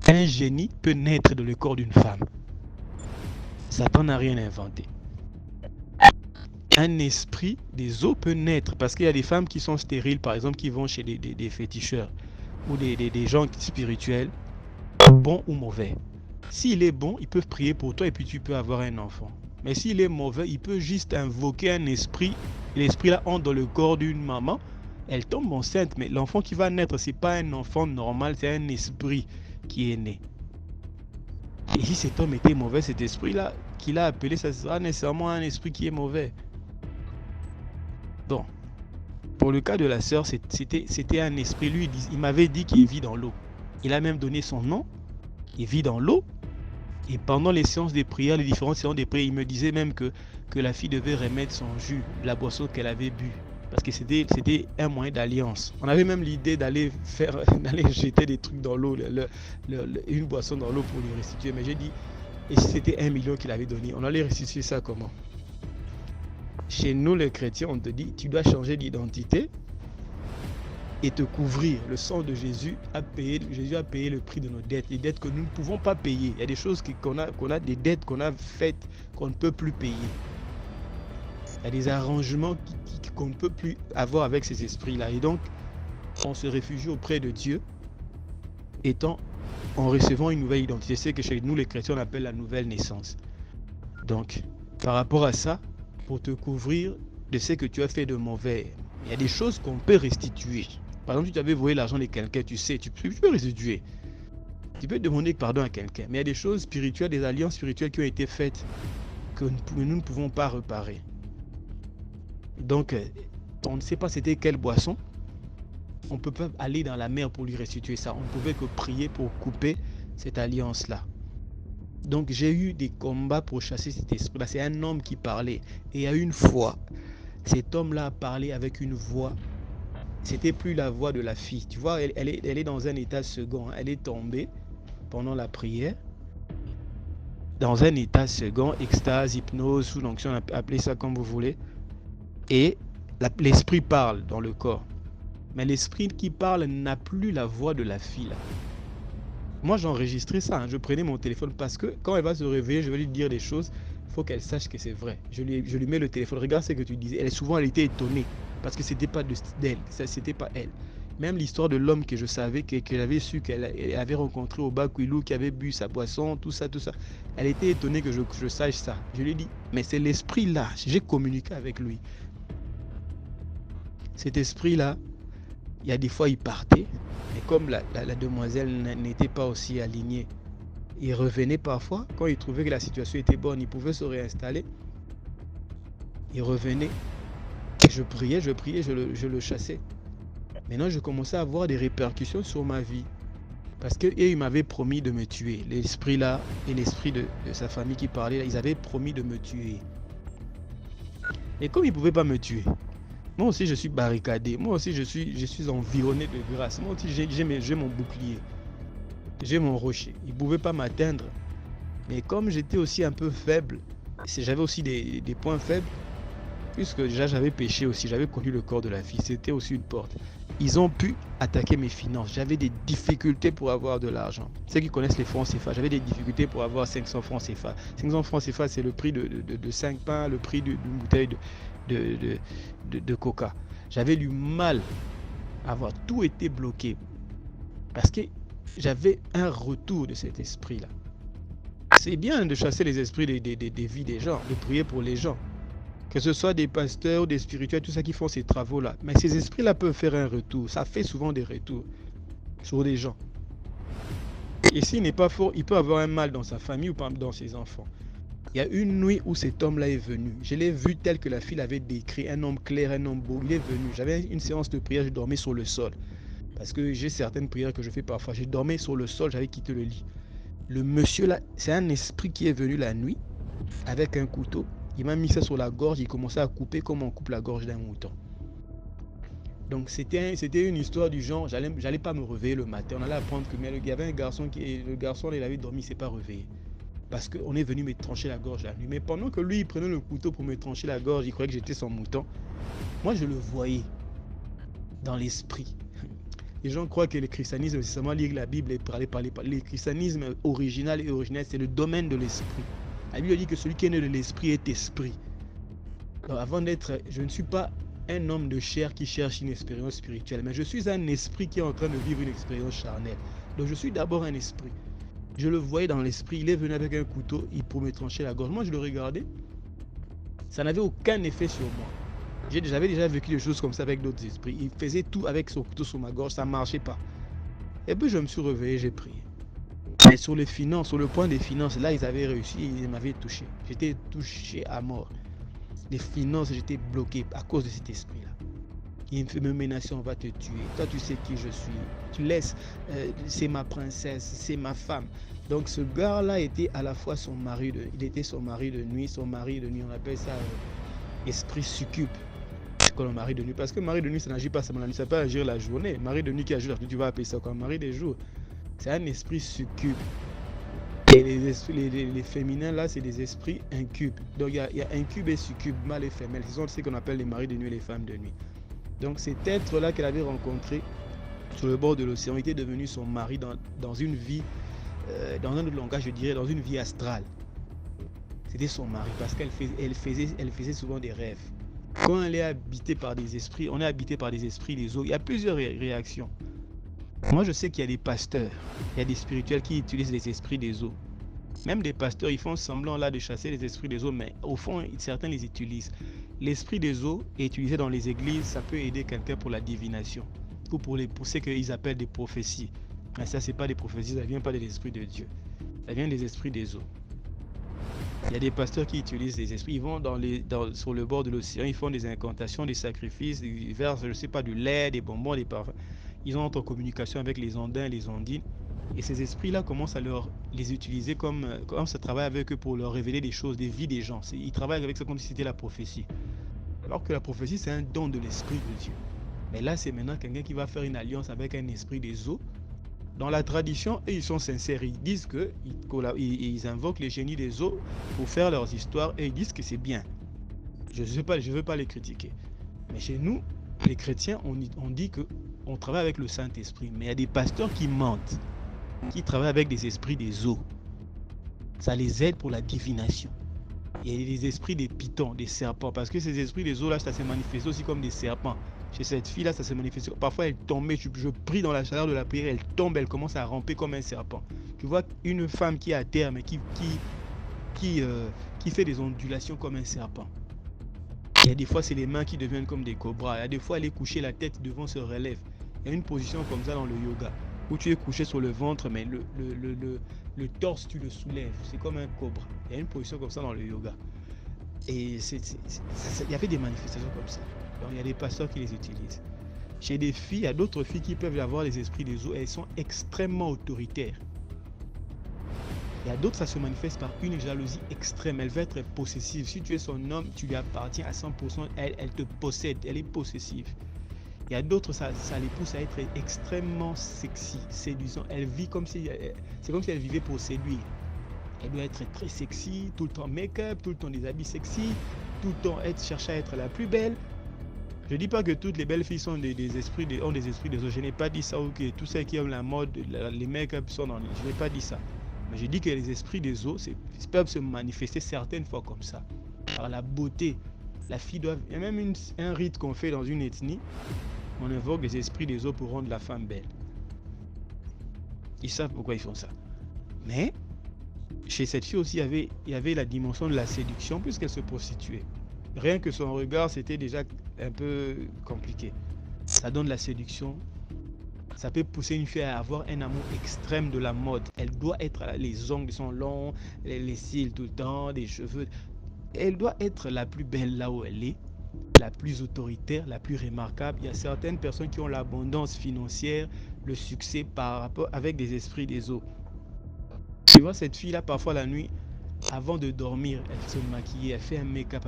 Speaker 4: Un génie peut naître dans le corps d'une femme. Satan n'a rien inventé. Un esprit des eaux peut naître parce qu'il y a des femmes qui sont stériles, par exemple, qui vont chez des féticheurs ou des gens spirituels, bons ou mauvais. S'il est bon, ils peuvent prier pour toi et puis tu peux avoir un enfant. Mais s'il est mauvais, il peut juste invoquer un esprit. L'esprit là entre dans le corps d'une maman, elle tombe enceinte, mais l'enfant qui va naître, c'est pas un enfant normal, c'est un esprit qui est né. Et si cet homme était mauvais, cet esprit-là qu'il a appelé, ça sera nécessairement un esprit qui est mauvais. Bon, pour le cas de la sœur, c'était un esprit. Lui, il m'avait dit qu'il vit dans l'eau. Il a même donné son nom. Il vit dans l'eau. Et pendant les séances de prière, les différentes séances de prière, il me disait même que la fille devait remettre son jus, la boisson qu'elle avait bu. Parce que c'était un moyen d'alliance. On avait même l'idée d'aller jeter des trucs dans l'eau, une boisson dans l'eau pour lui restituer. Mais j'ai dit, et si c'était 1 million qu'il avait donné, on allait restituer ça comment? Chez nous, les chrétiens, on te dit, tu dois changer d'identité et te couvrir. Le sang de Jésus a payé le prix de nos dettes, les dettes que nous ne pouvons pas payer. Il y a des choses qu'on a des dettes qu'on a faites qu'on ne peut plus payer. Il y a des arrangements qu'on ne peut plus avoir avec ces esprits-là. Et donc, on se réfugie auprès de Dieu en recevant une nouvelle identité. C'est ce que chez nous, les chrétiens, on appelle la nouvelle naissance. Donc, par rapport à ça, pour te couvrir de ce que tu as fait de mauvais, il y a des choses qu'on peut restituer. Par exemple, si tu avais volé l'argent de quelqu'un, tu peux restituer. Tu peux demander pardon à quelqu'un. Mais il y a des choses spirituelles, des alliances spirituelles qui ont été faites que nous ne pouvons pas réparer. Donc, on ne sait pas c'était quelle boisson. On ne peut pas aller dans la mer pour lui restituer ça. On ne pouvait que prier pour couper cette alliance-là. Donc, j'ai eu des combats pour chasser cet esprit-là. C'est un homme qui parlait. Et à une fois, cet homme-là a parlé avec une voix. C'était plus la voix de la fille. Tu vois, elle est dans un état second. Elle est tombée pendant la prière. Dans un état second, extase, hypnose, sous l'onction, appelez ça comme vous voulez. Et l'esprit parle dans le corps. Mais l'esprit qui parle n'a plus la voix de la fille là. Moi j'enregistrais ça, je prenais mon téléphone parce que quand elle va se réveiller, je vais lui dire des choses, il faut qu'elle sache que c'est vrai. Je lui mets le téléphone, regarde ce que tu disais. Elle était étonnée parce que c'était pas d'elle, c'était pas elle. Même l'histoire de l'homme que je savais, que j'avais su qu'elle avait rencontré au Bakwilou, qui avait bu sa boisson, tout ça. Elle était étonnée que je sache ça. Je lui ai dit, mais c'est l'esprit là, j'ai communiqué avec lui. Cet esprit-là, il y a des fois, il partait, mais comme la demoiselle n'était pas aussi alignée, il revenait parfois. Quand il trouvait que la situation était bonne, il pouvait se réinstaller. Il revenait. Je priais, je le chassais. Maintenant, je commençais à avoir des répercussions sur ma vie. Parce qu'il m'avait promis de me tuer. L'esprit-là et l'esprit de sa famille qui parlait, là, ils avaient promis de me tuer. Et comme ils ne pouvaient pas me tuer, moi aussi je suis barricadé, moi aussi je suis environné de grâce, moi aussi j'ai mon bouclier, j'ai mon rocher. Ils ne pouvaient pas m'atteindre. Mais comme j'étais aussi un peu faible, j'avais aussi des points faibles, puisque déjà j'avais péché aussi, j'avais connu le corps de la fille, c'était aussi une porte. Ils ont pu attaquer mes finances, j'avais des difficultés pour avoir de l'argent. Ceux qui connaissent les francs CFA, j'avais des difficultés pour avoir 500 francs CFA. 500 francs CFA, c'est le prix de 5 pains, le prix d'une bouteille de coca. J'avais du mal à avoir tout été bloqué parce que j'avais un retour de cet esprit-là. C'est bien de chasser les esprits des vies des gens, de prier pour les gens. Que ce soit des pasteurs, des spirituels, tout ça qui font ces travaux-là. Mais ces esprits-là peuvent faire un retour. Ça fait souvent des retours sur des gens. Et s'il n'est pas fort, il peut avoir un mal dans sa famille ou dans ses enfants. Il y a une nuit où cet homme-là est venu. Je l'ai vu tel que la fille l'avait décrit. Un homme clair, un homme beau. Il est venu. J'avais une séance de prière, je dormais sur le sol. Parce que j'ai certaines prières que je fais parfois. Je dormais sur le sol, j'avais quitté le lit. Le monsieur là, c'est un esprit qui est venu la nuit avec un couteau. Il m'a mis ça sur la gorge, il commençait à couper comme on coupe la gorge d'un mouton. Donc c'était une histoire du genre, j'allais pas me réveiller le matin. On allait apprendre que mais il y avait un garçon le garçon il avait dormi, il s'est pas réveillé. parce qu'on est venu me trancher la gorge la nuit. Mais pendant que lui, il prenait le couteau pour me trancher la gorge, il croyait que j'étais son mouton. Moi, je le voyais dans l'esprit. Les gens croient que le christianisme, c'est seulement lire la Bible et parler. Le christianisme original et originel, c'est le domaine de l'esprit. La Bible dit que celui qui est né de l'esprit est esprit. Alors, avant d'être, je ne suis pas un homme de chair qui cherche une expérience spirituelle, mais je suis un esprit qui est en train de vivre une expérience charnelle. Donc je suis d'abord un esprit. Je le voyais dans l'esprit, il est venu avec un couteau, il pour me trancher la gorge. Moi, je le regardais, ça n'avait aucun effet sur moi. J'avais déjà vécu des choses comme ça avec d'autres esprits. Il faisait tout avec son couteau sur ma gorge, ça ne marchait pas. Et puis je me suis réveillé, j'ai prié. Mais sur les finances, sur le point des finances, là, ils avaient réussi, ils m'avaient touché. J'étais touché à mort. Les finances, j'étais bloqué à cause de cet esprit-là. Il me menaçait, on va te tuer. Toi, tu sais qui je suis. Tu laisses, c'est ma princesse, c'est ma femme. Donc ce gars-là était à la fois son mari il était son mari de nuit, on appelle ça esprit succube. C'est quoi le mari de nuit? Parce que mari de nuit, ça n'agit pas seulement la nuit, ça peut agir la journée. Mari de nuit qui agit la nuit, tu vas appeler ça comme mari des jours. C'est un esprit succube. Et les féminins là, c'est des esprits incubes. Donc il y a incube et succube, mâle et femelle. Ce sont ce qu'on appelle les maris de nuit et les femmes de nuit. Donc cet être-là qu'elle avait rencontré sur le bord de l'océan était devenu son mari dans une vie, dans un autre langage, je dirais, dans une vie astrale. C'était son mari parce qu'elle faisait souvent des rêves. Quand elle est habitée par des esprits, on est habité par des esprits des eaux. Il y a plusieurs réactions. Moi, je sais qu'il y a des pasteurs, il y a des spirituels qui utilisent les esprits des eaux. Même des pasteurs, ils font semblant là de chasser les esprits des eaux, mais au fond, certains les utilisent. L'esprit des eaux est utilisé dans les églises, ça peut aider quelqu'un pour la divination, ou pour ce qu'ils appellent des prophéties. Mais ça, c'est pas des prophéties, ça vient pas de l'esprit de Dieu, ça vient des esprits des eaux. Il y a des pasteurs qui utilisent les esprits, ils vont sur le bord de l'océan, ils font des incantations, des sacrifices, ils versent, je sais pas, du lait, des bonbons, des parfums. Ils entrent en communication avec les Andins, les Andines. Et ces esprits-là commencent à les utiliser comme ça travaille avec eux pour leur révéler des choses, des vies des gens. Ils travaillent avec ça comme si c'était la prophétie. Alors que la prophétie, c'est un don de l'esprit de Dieu. Mais là, c'est maintenant quelqu'un qui va faire une alliance avec un esprit des eaux. Dans la tradition, eux, ils sont sincères. Ils disent qu'ils invoquent les génies des eaux pour faire leurs histoires et ils disent que c'est bien. Je ne veux pas les critiquer. Mais chez nous, les chrétiens, on dit qu'on travaille avec le Saint-Esprit. Mais il y a des pasteurs qui mentent, qui travaillent avec des esprits des eaux. Ça les aide pour la divination. Il y a des esprits des pitons, des serpents. Parce que ces esprits des eaux, là, ça se manifeste aussi comme des serpents. Chez cette fille-là, ça se manifeste. Parfois, elle tombait. Je prie dans la chaleur de la prière, elle tombe, elle commence à ramper comme un serpent. Tu vois une femme qui est à terre, mais qui fait des ondulations comme un serpent. Il y a des fois, c'est les mains qui deviennent comme des cobras. Il y a des fois, elle est couchée, la tête devant se relève. Il y a une position comme ça dans le yoga, où tu es couché sur le ventre, mais le torse, tu le soulèves. C'est comme un cobra. Il y a une position comme ça dans le yoga. Et il y avait des manifestations comme ça. Donc, il y a des pasteurs qui les utilisent. Chez des filles, il y a d'autres filles qui peuvent avoir les esprits des eaux. Elles sont extrêmement autoritaires. Il y a d'autres, ça se manifeste par une jalousie extrême. Elle va être possessive. Si tu es son homme, tu lui appartiens à 100%. Elle te possède. Elle est possessive. Il y a d'autres, ça les pousse à être extrêmement sexy, séduisant. Elle vit comme si... C'est comme si elle vivait pour séduire. Elle doit être très sexy, tout le temps make-up, tout le temps des habits sexy, tout le temps chercher à être la plus belle. Je ne dis pas que toutes les belles filles sont ont des esprits des eaux. Je n'ai pas dit ça, ou que tous ceux qui aiment la mode, les make-up sont dans les... Je n'ai pas dit ça. Mais je dis que les esprits des eaux peuvent se manifester certaines fois comme ça. Par la beauté. La fille doit... Il y a même un rite qu'on fait dans une ethnie. On invoque les esprits des eaux pour rendre la femme belle. Ils savent pourquoi ils font ça. Mais chez cette fille aussi, il y avait la dimension de la séduction puisqu'elle se prostituait. Rien que son regard, c'était déjà un peu compliqué. Ça donne la séduction. Ça peut pousser une fille à avoir un amour extrême de la mode. Elle doit être... Les ongles sont longs, les cils tout le temps, des cheveux... Elle doit être la plus belle là où elle est, la plus autoritaire, la plus remarquable. Il y a certaines personnes qui ont l'abondance financière, le succès par rapport avec des esprits des eaux. Tu vois cette fille-là, parfois la nuit, avant de dormir, elle se maquille, elle fait un make-up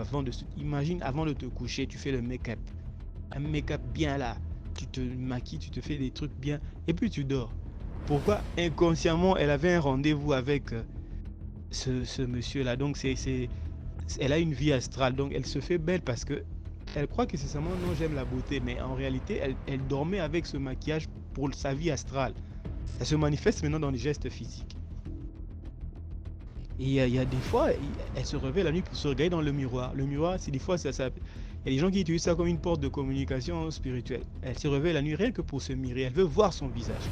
Speaker 4: Imagine, avant de te coucher, tu fais le make-up. Un make-up bien là. Tu te maquilles, tu te fais des trucs bien, et puis tu dors. Pourquoi? Inconsciemment, elle avait un rendez-vous avec ce monsieur-là. Donc, elle a une vie astrale. Donc, elle se fait belle parce que elle croit que c'est seulement non, j'aime la beauté. Mais en réalité, elle dormait avec ce maquillage pour sa vie astrale. Ça se manifeste maintenant dans les gestes physiques. Et il y a des fois, elle se réveille la nuit pour se regarder dans le miroir. Le miroir, c'est des fois, il y a des gens qui utilisent ça comme une porte de communication spirituelle. Elle se réveille la nuit rien que pour se mirer. Elle veut voir son visage.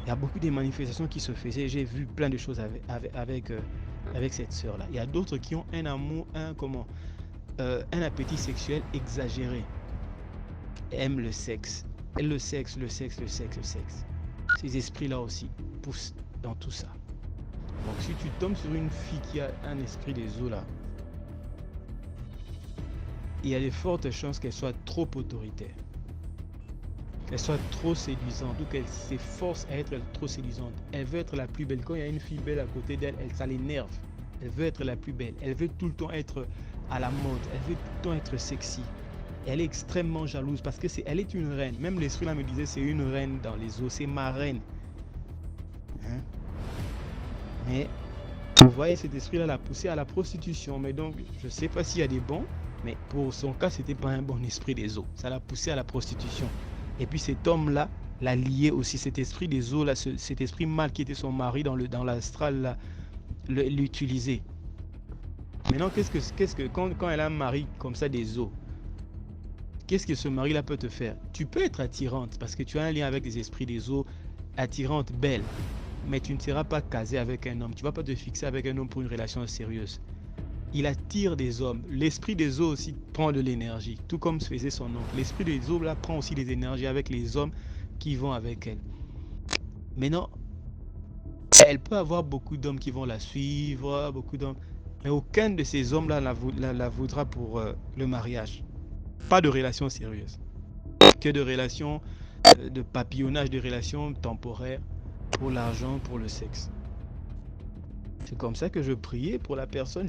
Speaker 4: Il y a beaucoup de manifestations qui se faisaient. J'ai vu plein de choses avec cette sœur-là. Il y a d'autres qui ont un amour, un appétit sexuel exagéré. Aiment le sexe. Le sexe. Ces esprits-là aussi poussent dans tout ça. Donc si tu tombes sur une fille qui a un esprit des eaux là, il y a de fortes chances qu'elle soit trop autoritaire, qu'elle soit trop séduisante ou qu'elle s'efforce à être trop séduisante. Elle veut être la plus belle. Quand il y a une fille belle à côté d'elle, ça l'énerve. Elle veut être la plus belle. Elle veut tout le temps être à la mode. Elle veut tout le temps être sexy. Elle est extrêmement jalouse parce que elle est une reine. Même l'esprit là me disait c'est une reine dans les eaux, c'est ma reine. Hein? Mais vous voyez, cet esprit là l'a poussé à la prostitution. Mais donc je sais pas s'il y a des bons, mais pour son cas c'était pas un bon esprit des eaux. Ça l'a poussé à la prostitution. Et puis cet homme là l'a lié aussi, cet esprit des eaux là, cet esprit mal qui était son mari dans l'astral là, l'utilisait. Maintenant qu'est-ce que quand elle a un mari comme ça des eaux, qu'est-ce que ce mari-là peut te faire? Tu peux être attirante parce que tu as un lien avec les esprits des eaux, attirante, belle, mais tu ne seras pas casée avec un homme. Tu ne vas pas te fixer avec un homme pour une relation sérieuse. Il attire des hommes. L'esprit des eaux aussi prend de l'énergie, tout comme se faisait son oncle. L'esprit des eaux là prend aussi des énergies avec les hommes qui vont avec elle. Maintenant, elle peut avoir beaucoup d'hommes qui vont la suivre, beaucoup d'hommes, mais aucun de ces hommes-là la voudra pour le mariage. Pas de relation sérieuse, que de relations de papillonnage, de relations temporaires pour l'argent, pour le sexe. C'est comme ça que je priais pour la personne,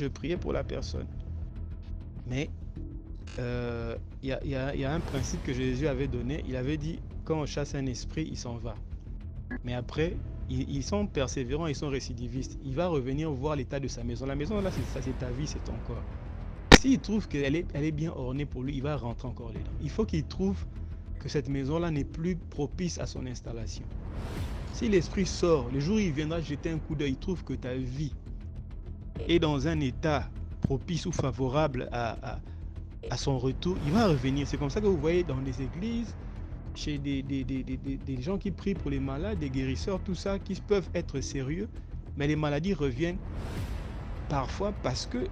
Speaker 4: Mais il y a un principe que Jésus avait donné. Il avait dit, quand on chasse un esprit, il s'en va. Mais après, ils sont persévérants, ils sont récidivistes. Il va revenir voir l'état de sa maison. La maison, là, c'est ta vie, c'est ton corps. S'il trouve qu'elle est bien ornée pour lui, il va rentrer encore dedans. Il faut qu'il trouve que cette maison-là n'est plus propice à son installation. Si l'esprit sort, le jour où il viendra jeter un coup d'œil, il trouve que ta vie est dans un état propice ou favorable à son retour, il va revenir. C'est comme ça que vous voyez dans les églises, chez des gens qui prient pour les malades, des guérisseurs, tout ça, qui peuvent être sérieux, mais les maladies reviennent parfois parce que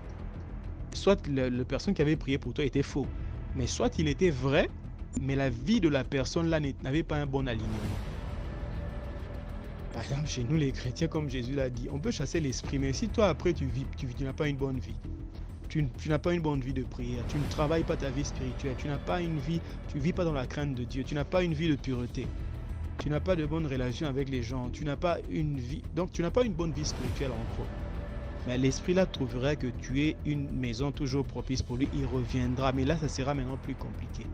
Speaker 4: soit la personne qui avait prié pour toi était faux, mais soit il était vrai, mais la vie de la personne là n'avait pas un bon alignement. Par exemple, chez nous les chrétiens, comme Jésus l'a dit, on peut chasser l'esprit, mais si toi après tu n'as pas une bonne vie, tu n'as pas une bonne vie de prière, tu ne travailles pas ta vie spirituelle, tu n'as pas une vie, tu vis pas dans la crainte de Dieu, tu n'as pas une vie de pureté, tu n'as pas de bonnes relations avec les gens, tu n'as pas une vie, donc tu n'as pas une bonne vie spirituelle en gros. Mais l'esprit là trouvera que tu es une maison toujours propice pour lui, il reviendra. Mais là, ça sera maintenant plus compliqué.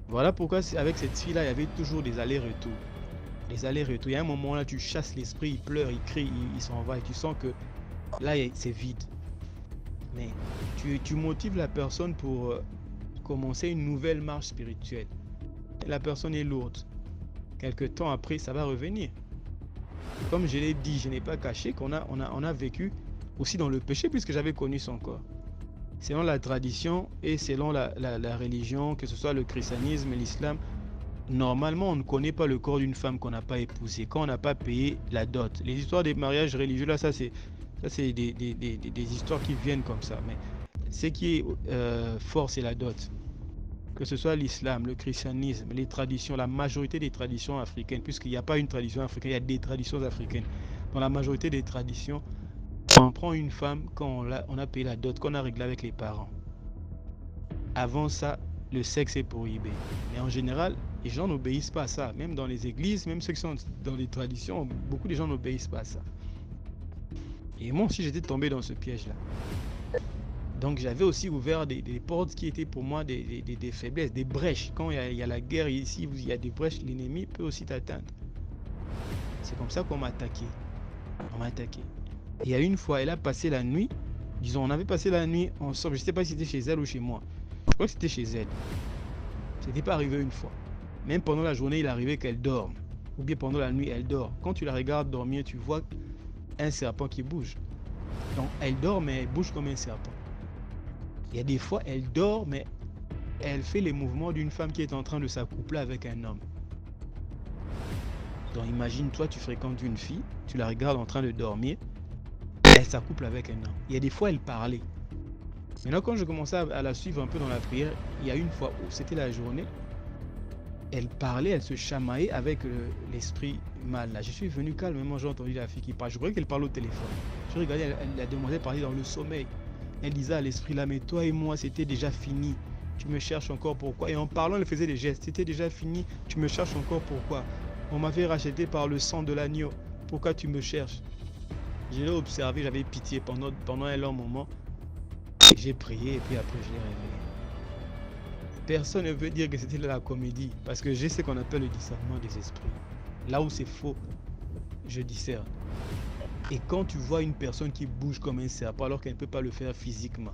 Speaker 4: Voilà pourquoi avec cette fille-là, il y avait toujours des allers-retours. Des allers-retours. Il y a un moment là, tu chasses l'esprit, il pleure, il crie, il s'en va et tu sens que là, c'est vide. Mais tu motives la personne pour commencer une nouvelle marche spirituelle. Et la personne est lourde. Quelque temps après, ça va revenir. Comme je l'ai dit, je n'ai pas caché qu'on a vécu aussi dans le péché puisque j'avais connu son corps. Selon la tradition et selon la religion, que ce soit le christianisme et l'islam, normalement on ne connaît pas le corps d'une femme qu'on n'a pas épousée, quand on n'a pas payé la dot. Les histoires des mariages religieux là, ça c'est des histoires qui viennent comme ça. Mais ce qui est fort, c'est la dot. Que ce soit l'islam, le christianisme, les traditions, la majorité des traditions africaines, puisqu'il n'y a pas une tradition africaine, il y a des traditions africaines. Dans la majorité des traditions, on prend une femme quand on a payé la dot, qu'on a réglé avec les parents. Avant ça, le sexe est prohibé. Mais en général, les gens n'obéissent pas à ça. Même dans les églises, même ceux qui sont dans les traditions, beaucoup de gens n'obéissent pas à ça. Et moi aussi, j'étais tombé dans ce piège-là. Donc j'avais aussi ouvert des portes qui étaient pour moi des faiblesses, des brèches. Quand il y a la guerre ici, il y a des brèches, l'ennemi peut aussi t'atteindre. C'est comme ça qu'on m'a attaqué. On m'a attaqué. Et il y a une fois, elle a passé la nuit, disons, on avait passé la nuit ensemble, je ne sais pas si c'était chez elle ou chez moi. Je crois que c'était chez elle. C'était pas arrivé une fois. Même pendant la journée, il arrivait qu'elle dorme. Ou bien pendant la nuit, elle dort. Quand tu la regardes dormir, tu vois un serpent qui bouge. Donc elle dort, mais elle bouge comme un serpent. Il y a des fois, elle dort, mais elle fait les mouvements d'une femme qui est en train de s'accoupler avec un homme. Donc imagine, toi, tu fréquentes une fille, tu la regardes en train de dormir, elle s'accouple avec un homme. Il y a des fois, elle parlait. Maintenant, quand je commençais à la suivre un peu dans la prière, il y a une fois où c'était la journée, elle parlait, elle se chamaillait avec l'esprit mal. Là, je suis venu calmement, j'ai entendu la fille qui parle. Je croyais qu'elle parle au téléphone. Je regardais, la demoiselle parlait dans le sommeil. Elle disait à l'esprit là, mais toi et moi, c'était déjà fini. Tu me cherches encore pourquoi? Et en parlant, elle faisait des gestes. C'était déjà fini. Tu me cherches encore pourquoi? On m'avait racheté par le sang de l'agneau. Pourquoi tu me cherches? Je l'ai observé, j'avais pitié pendant un long moment. J'ai prié et puis après je l'ai réveillé. Personne ne veut dire que c'était de la comédie parce que j'ai ce qu'on appelle le discernement des esprits. Là où c'est faux, je discerne. Et quand tu vois une personne qui bouge comme un serpent alors qu'elle ne peut pas le faire physiquement,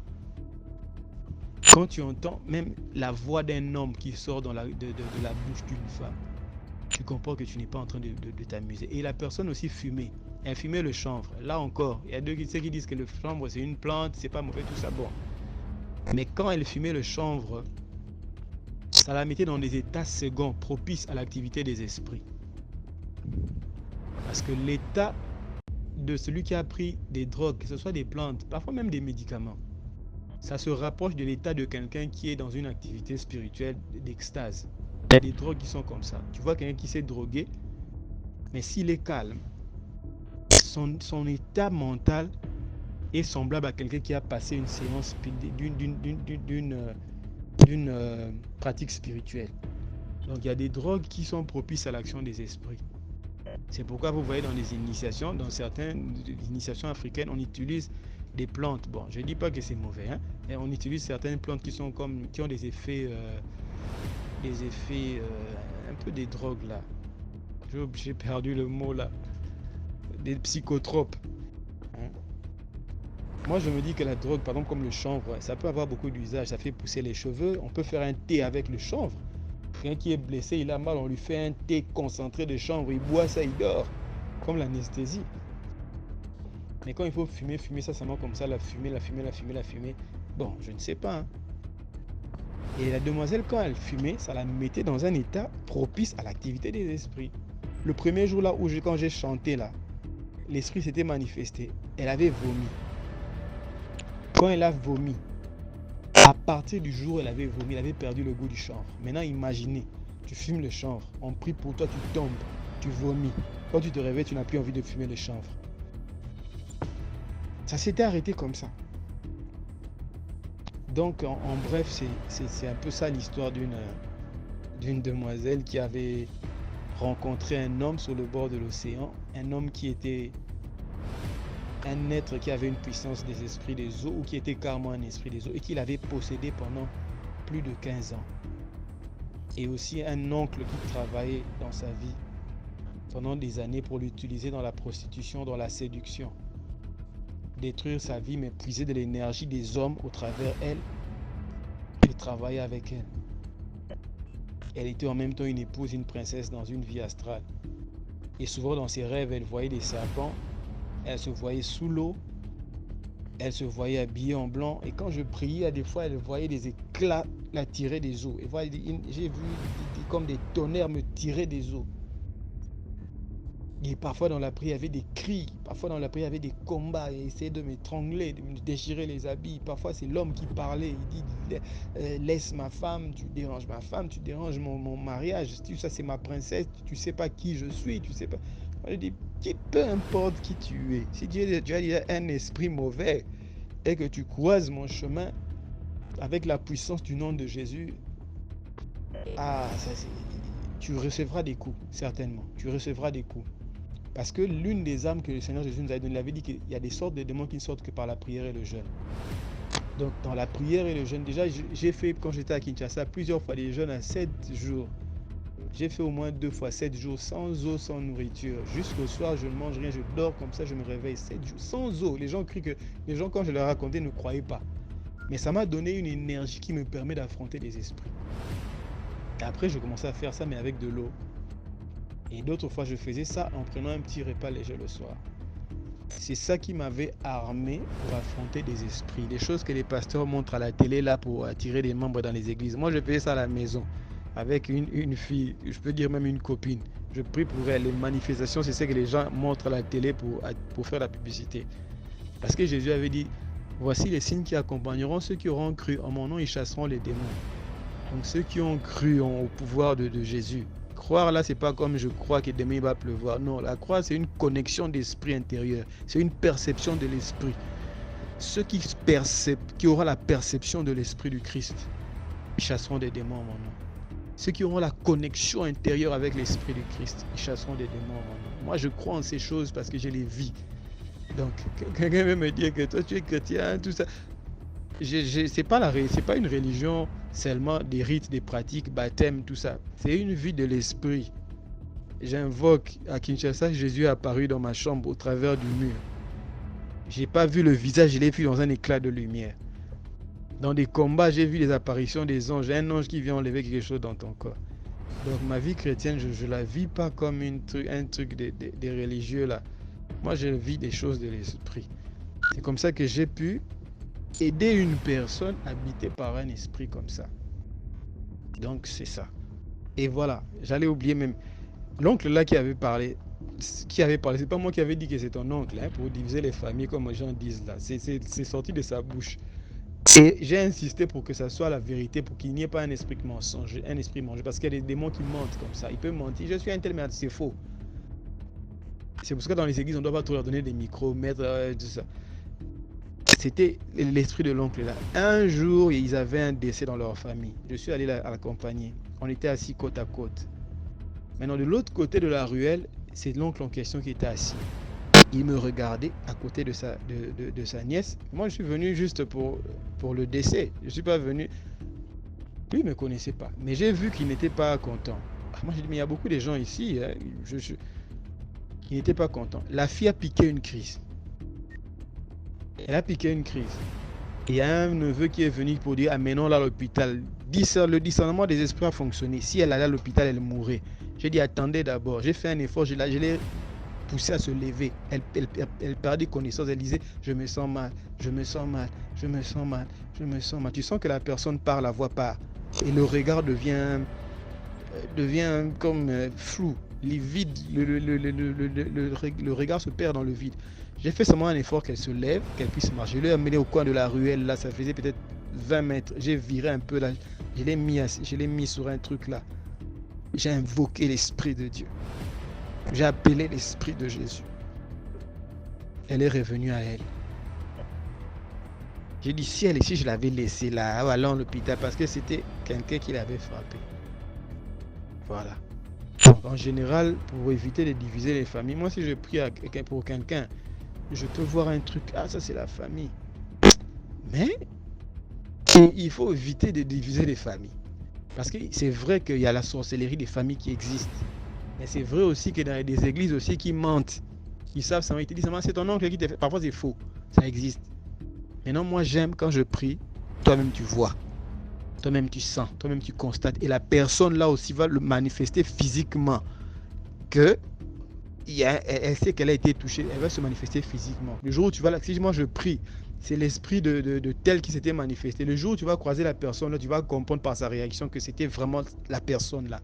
Speaker 4: quand tu entends même la voix d'un homme qui sort de la bouche d'une femme, tu comprends que tu n'es pas en train de t'amuser. Et la personne aussi fumait. Elle fumait le chanvre. Là encore, il y a ceux qui disent que le chanvre c'est une plante, c'est pas mauvais, tout ça, bon. Mais quand elle fumait le chanvre, ça la mettait dans des états seconds propices à l'activité des esprits. Parce que l'état de celui qui a pris des drogues, que ce soit des plantes, parfois même des médicaments, ça se rapproche de l'état de quelqu'un qui est dans une activité spirituelle d'extase. Il y a des drogues qui sont comme ça. Tu vois quelqu'un qui s'est drogué, mais s'il est calme, son état mental est semblable à quelqu'un qui a passé une séance d'une pratique spirituelle. Donc il y a des drogues qui sont propices à l'action des esprits. C'est pourquoi vous voyez dans les initiations, dans certaines initiations africaines, on utilise des plantes. Bon, je ne dis pas que c'est mauvais, hein, mais on utilise certaines plantes qui ont des effets un peu des drogues là. J'ai perdu le mot là. Des psychotropes. Hein? Moi, je me dis que la drogue, par exemple, comme le chanvre, ça peut avoir beaucoup d'usages. Ça fait pousser les cheveux. On peut faire un thé avec le chanvre. Quelqu'un qui est blessé, il a mal, on lui fait un thé concentré de chanvre. Il boit ça, il dort. Comme l'anesthésie. Mais quand il faut fumer ça seulement comme ça, la fumée. Bon, je ne sais pas. Hein. Et la demoiselle, quand elle fumait, ça la mettait dans un état propice à l'activité des esprits. Le premier jour là où quand j'ai chanté là, l'esprit s'était manifesté. Elle avait vomi. Quand elle a vomi, à partir du jour où elle avait vomi, elle avait perdu le goût du chanvre. Maintenant, imaginez, tu fumes le chanvre, on prie pour toi, tu tombes, tu vomis. Quand tu te réveilles, tu n'as plus envie de fumer le chanvre. Ça s'était arrêté comme ça. Donc, en bref, c'est un peu ça l'histoire d'une demoiselle qui avait rencontré un homme sur le bord de l'océan, un homme qui était un être qui avait une puissance des esprits des eaux ou qui était carrément un esprit des eaux et qu'il avait possédé pendant plus de 15 ans. Et aussi un oncle qui travaillait dans sa vie pendant des années pour l'utiliser dans la prostitution, dans la séduction. Détruire sa vie, mais puiser de l'énergie des hommes au travers elle et travailler avec elle. Elle était en même temps une épouse, une princesse dans une vie astrale. Et souvent dans ses rêves, elle voyait des serpents, elle se voyait sous l'eau, elle se voyait habillée en blanc. Et quand je priais, des fois, elle voyait des éclats la tirer des eaux. J'ai vu comme des tonnerres me tirer des eaux. Et parfois dans la prière, il y avait des cris. Parfois dans la prière, il y avait des combats. Il essayait de m'étrangler, de me déchirer les habits. Parfois, c'est l'homme qui parlait. Il dit, laisse ma femme, tu déranges ma femme, tu déranges mon mariage. Ça, c'est ma princesse. Tu sais pas qui je suis. Tu sais pas. Je dis, peu importe qui tu es. Si tu as un esprit mauvais et que tu croises mon chemin avec la puissance du nom de Jésus, tu recevras des coups, certainement. Tu recevras des coups. Parce que l'une des armes que le Seigneur Jésus nous avait donné, il avait dit qu'il y a des sortes de démons qui ne sortent que par la prière et le jeûne. Donc dans la prière et le jeûne, déjà j'ai fait quand j'étais à Kinshasa plusieurs fois des jeûnes à 7 jours. J'ai fait au moins 2 fois 7 jours sans eau, sans nourriture. Jusqu'au soir, je ne mange rien, je dors comme ça, je me réveille 7 jours sans eau. Les gens crient que les gens, quand je leur racontais, ne croyaient pas. Mais ça m'a donné une énergie qui me permet d'affronter les esprits. Et après, je commençais à faire ça, mais avec de l'eau. Et d'autres fois, je faisais ça en prenant un petit repas léger le soir. C'est ça qui m'avait armé pour affronter des esprits. Des choses que les pasteurs montrent à la télé là pour attirer des membres dans les églises. Moi, je faisais ça à la maison avec une fille, je peux dire même une copine. Je prie pour elle. Les manifestations, c'est ce que les gens montrent à la télé pour faire la publicité. Parce que Jésus avait dit, voici les signes qui accompagneront ceux qui auront cru. En mon nom, ils chasseront les démons. Donc ceux qui ont cru au pouvoir de Jésus. Croire là, c'est pas comme je crois que demain il va pleuvoir. Non, la croix, c'est une connexion d'esprit intérieur. C'est une perception de l'esprit. Ceux qui auront la perception de l'esprit du Christ, ils chasseront des démons en mon nom. Ceux qui auront la connexion intérieure avec l'esprit du Christ, ils chasseront des démons en mon nom. Moi, je crois en ces choses parce que je les vis. Donc, quelqu'un veut me dire que toi, tu es chrétien, tout ça. C'est pas une religion seulement des rites, des pratiques, baptême, tout ça. C'est une vie de l'esprit. J'invoque à Kinshasa, Jésus est apparu dans ma chambre au travers du mur. J'ai pas vu le visage, je l'ai vu dans un éclat de lumière. Dans des combats, j'ai vu les apparitions des anges. Un ange qui vient enlever quelque chose dans ton corps. Donc ma vie chrétienne, je la vis pas comme un truc des religieux là. Moi, je vis des choses de l'esprit. C'est comme ça que j'ai pu aider une personne habitée par un esprit comme ça. Donc c'est ça. Et voilà, j'allais oublier même l'oncle là qui avait parlé, c'est pas moi qui avais dit que c'est ton oncle, hein, pour diviser les familles comme les gens disent là. C'est sorti de sa bouche. Et j'ai insisté pour que ça soit la vérité, pour qu'il n'y ait pas un esprit mensonge, un esprit mangé, parce qu'il y a des démons qui mentent comme ça. Il peut mentir, je suis un tel, mais c'est faux. C'est pour ça que dans les églises, on ne doit pas trop leur donner des micros, mettre tout ça. C'était l'esprit de l'oncle là. Un jour, ils avaient un décès dans leur famille. Je suis allé à l'accompagner. On était assis côte à côte. Maintenant, de l'autre côté de la ruelle, c'est l'oncle en question qui était assis. Il me regardait à côté de sa nièce. Moi, je suis venu juste pour le décès. Je ne suis pas venu... Lui, il ne me connaissait pas. Mais j'ai vu qu'il n'était pas content. Moi, j'ai dit, mais il y a beaucoup de gens ici. Hein. Il n'était pas content. La fille a piqué une crise. Elle a piqué une crise. Et il y a un neveu qui est venu pour dire, amenons-la à l'hôpital. Le discernement des esprits a fonctionné. Si elle allait à l'hôpital, elle mourrait. J'ai dit, attendez d'abord. J'ai fait un effort, je l'ai poussée à se lever. Elle perdait connaissance. Elle disait, je me sens mal, je me sens mal, je me sens mal, je me sens mal. Tu sens que la personne part, la voix part. Et le regard devient comme flou. Le regard se perd dans le vide. J'ai fait seulement un effort qu'elle se lève, qu'elle puisse marcher. Je l'ai amenée au coin de la ruelle, là, ça faisait peut-être 20 mètres. J'ai viré un peu là, je l'ai mis sur un truc là. J'ai invoqué l'Esprit de Dieu. J'ai appelé l'Esprit de Jésus. Elle est revenue à elle. J'ai dit, si je l'avais laissée là, ou allant à l'hôpital, parce que c'était quelqu'un qui l'avait frappé. Voilà. Donc, en général, pour éviter de diviser les familles, moi, si je prie pour quelqu'un, je peux voir un truc, ah, ça c'est la famille. Mais il faut éviter de diviser les familles. Parce que c'est vrai qu'il y a la sorcellerie des familles qui existent. Mais c'est vrai aussi que dans des églises aussi qui mentent. Ils savent ça, ils te disent, c'est ton oncle qui te fait. Parfois c'est faux, ça existe. Maintenant, moi j'aime quand je prie, toi-même tu vois. Toi-même tu sens, toi-même tu constates. Et la personne là aussi va le manifester physiquement. Elle sait qu'elle a été touchée, elle va se manifester physiquement. Le jour où tu vas là, si moi je prie, c'est l'esprit de tel qui s'était manifesté. Le jour où tu vas croiser la personne là, tu vas comprendre par sa réaction que c'était vraiment la personne là.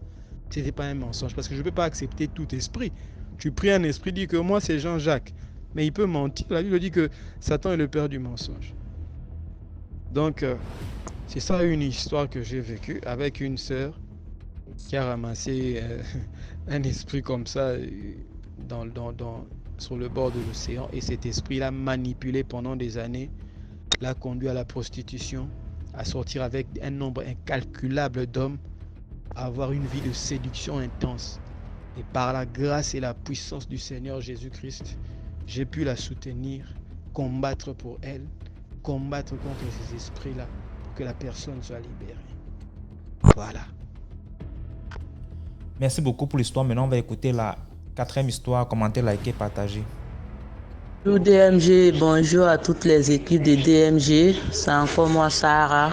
Speaker 4: C'était pas un mensonge. Parce que je ne peux pas accepter tout esprit. Tu pries un esprit, dit que moi c'est Jean-Jacques. Mais il peut mentir. La Bible dit que Satan est le père du mensonge. Donc, c'est ça une histoire que j'ai vécue avec une sœur qui a ramassé un esprit comme ça sur le bord de l'océan. Et cet esprit l'a manipulé pendant des années, l'a conduit à la prostitution, à sortir avec un nombre incalculable d'hommes, à avoir une vie de séduction intense. Et par la grâce et la puissance du Seigneur Jésus-Christ, j'ai pu la soutenir, combattre pour elle, combattre contre ces esprits-là, pour que la personne soit libérée. Voilà.
Speaker 1: Merci beaucoup pour l'histoire. Maintenant, on va écouter la 4e histoire. Commentez, likez, partagez.
Speaker 5: Bonjour DMG, bonjour à toutes les équipes de DMG. C'est encore moi, Sarah.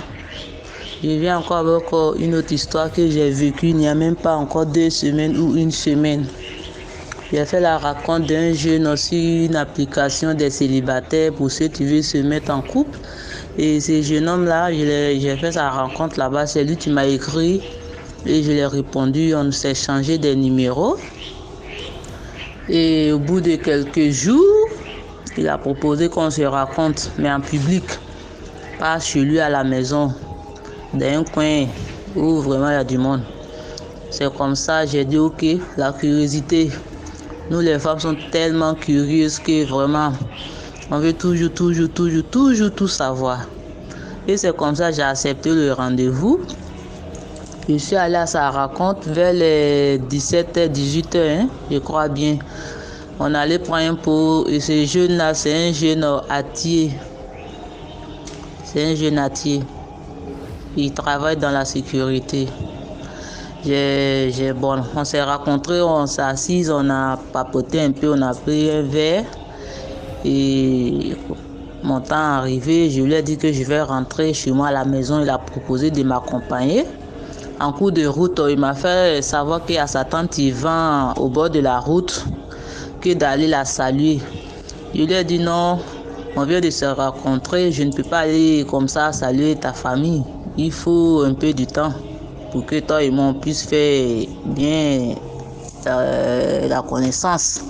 Speaker 5: Je viens encore avec une autre histoire que j'ai vécue il n'y a même pas encore 2 semaines ou 1 semaine. J'ai fait la raconte d'un jeune sur une application des célibataires pour ceux qui veulent se mettre en couple. Et ce jeune homme-là, j'ai fait sa rencontre là-bas. C'est lui qui m'a écrit et je lui ai répondu. On s'est changé des numéros. Et au bout de quelques jours, il a proposé qu'on se raconte, mais en public, pas chez lui à la maison, dans un coin où vraiment il y a du monde. C'est comme ça, j'ai dit ok, la curiosité. Nous les femmes sont tellement curieuses que vraiment, on veut toujours tout savoir. Et c'est comme ça que j'ai accepté le rendez-vous. Je suis allé à sa rencontre vers les 17h, 18h, je crois bien. On allait prendre un pot et ce jeune-là, c'est un jeune hâtier. Il travaille dans la sécurité. On s'est rencontrés, on s'est assis, on a papoté un peu, on a pris un verre. Et mon temps arrivé, je lui ai dit que je vais rentrer chez moi à la maison. Il a proposé de m'accompagner. En cours de route, il m'a fait savoir qu'à sa tante, il vend au bord de la route, que d'aller la saluer. Je lui ai dit non, on vient de se rencontrer, je ne peux pas aller comme ça saluer ta famille. Il faut un peu de temps pour que toi et moi on puisse faire bien la connaissance.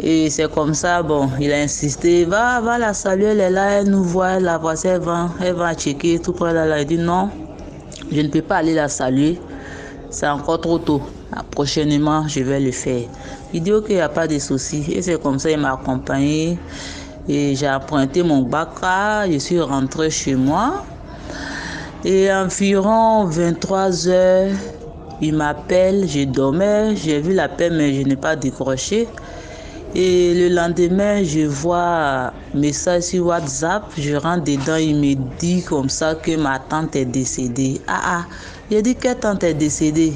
Speaker 5: Et c'est comme ça, bon, il a insisté, va la saluer, elle est là, elle nous voit, elle la voici, elle va checker tout près là. Il dit non, je ne peux pas aller la saluer, c'est encore trop tôt. Prochainement, je vais le faire. Il dit ok, il n'y a pas de souci. Et c'est comme ça, il m'a accompagné. Et j'ai emprunté mon baka, je suis rentré chez moi. Et environ 23h, il m'appelle, je dormais, j'ai vu l'appel mais je n'ai pas décroché. Et le lendemain, je vois un message sur WhatsApp, je rentre dedans, il me dit comme ça que ma tante est décédée. J'ai dit quelle tante est décédée?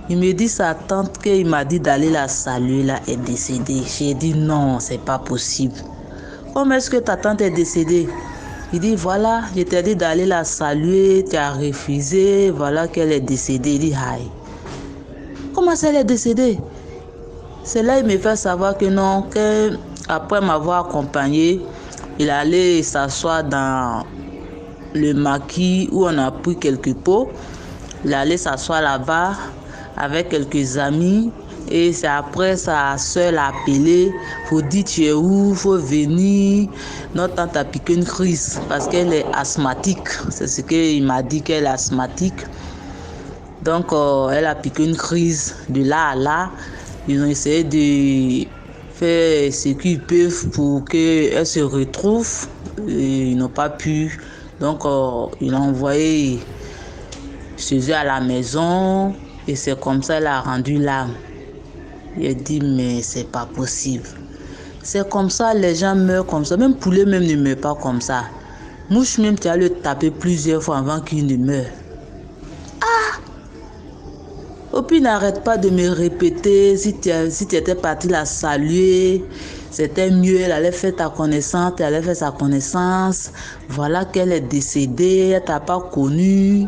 Speaker 5: Il me dit sa tante qu'il m'a dit d'aller la saluer là est décédée. J'ai dit non, c'est pas possible. Comment est-ce que ta tante est décédée? Il dit voilà, je t'ai dit d'aller la saluer, tu as refusé, voilà qu'elle est décédée. Il dit aïe. Comment ça elle est décédée? C'est là il me fait savoir que non, qu'après m'avoir accompagné, il allait s'asseoir dans le maquis où on a pris quelques pots. Il allait s'asseoir là-bas avec quelques amis et c'est après sa soeur l'a appelé, faut dire tu es où, faut venir, notre tante a piqué une crise parce qu'elle est asthmatique, c'est ce qu'il m'a dit qu'elle est asthmatique, donc elle a piqué une crise de là à là, ils ont essayé de faire ce qu'ils peuvent pour qu'elle se retrouve, et ils n'ont pas pu, donc ils l'ont envoyé chez eux à la maison. Et c'est comme ça qu'elle a rendu l'âme. Il a dit, mais c'est pas possible. C'est comme ça, les gens meurent comme ça. Même poulet même ne meurt pas comme ça. Mouche même, tu as le taper plusieurs fois avant qu'il ne meure. Et puis n'arrête pas de me répéter, si tu étais parti la saluer, c'était mieux, elle allait faire ta connaissance, elle allait faire sa connaissance. Voilà qu'elle est décédée, elle t'a pas connu.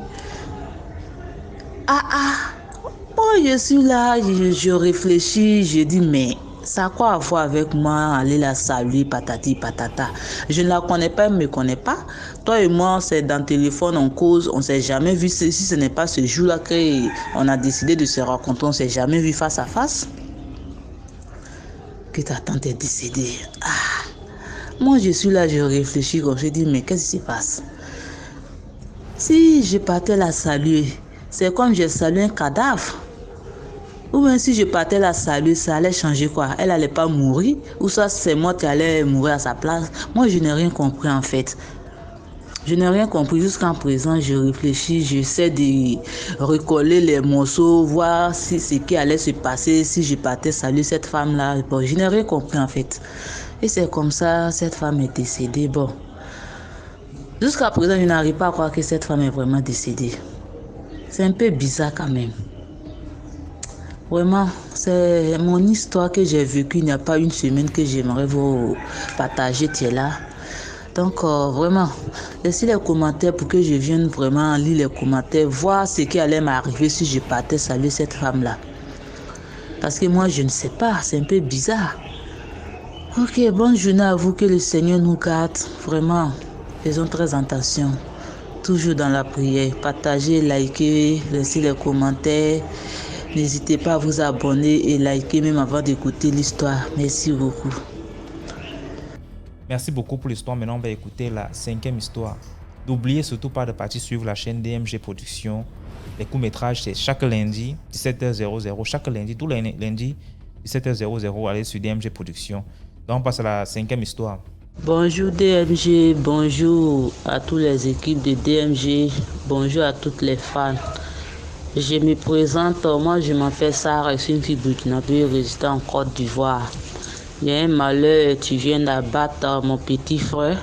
Speaker 5: Moi, je suis là, je réfléchis, je dis, mais ça a quoi à voir avec moi, aller la saluer, patati, patata. Je ne la connais pas, elle ne me connaît pas. Toi et moi, c'est dans le téléphone, on cause, on ne s'est jamais vu. Si ce n'est pas ce jour-là qu'on a décidé de se rencontrer, on ne s'est jamais vu face à face. Que ta tante est décédée. Moi, je suis là, je réfléchis, comme je dis, mais qu'est-ce qui se passe? Si je partais la saluer, c'est comme j'ai salué un cadavre. Ou bien si je partais la saluer, ça allait changer quoi? Elle allait pas mourir? Ou ça c'est moi qui allais mourir à sa place? Moi je n'ai rien compris en fait. Je n'ai rien compris jusqu'à présent. Je réfléchis, j'essaie de recoller les morceaux, voir si ce qui allait se passer si je partais saluer cette femme-là. Bon, je n'ai rien compris en fait. Et c'est comme ça, cette femme est décédée. Bon, jusqu'à présent, je n'arrive pas à croire que cette femme est vraiment décédée. C'est un peu bizarre quand même. Vraiment, c'est mon histoire que j'ai vécue il n'y a pas une semaine que j'aimerais vous partager, tu es là. Donc, vraiment, laissez les commentaires pour que je vienne vraiment lire les commentaires, voir ce qui allait m'arriver si je partais saluer cette femme-là. Parce que moi, je ne sais pas, c'est un peu bizarre. Ok, bonne journée à vous, que le Seigneur nous garde. Vraiment, faisons très attention. Toujours dans la prière. Partagez, likez, laissez les commentaires. N'hésitez pas à vous abonner et liker même avant d'écouter l'histoire. Merci beaucoup.
Speaker 1: Merci beaucoup pour l'histoire. Maintenant, on va écouter la 5e histoire. N'oubliez surtout pas de partir suivre la chaîne DMG Productions. Les courts-métrages, c'est chaque lundi, 17h00. Chaque lundi, tous les lundis, 17h00, allez sur DMG Productions. Donc, on passe à la 5e histoire.
Speaker 5: Bonjour DMG, bonjour à toutes les équipes de DMG, bonjour à toutes les fans. Je me présente, moi je m'appelle Sarah, je suis une fille burkinabé résidant en Côte d'Ivoire. Il y a un malheur, tu viens d'abattre mon petit frère.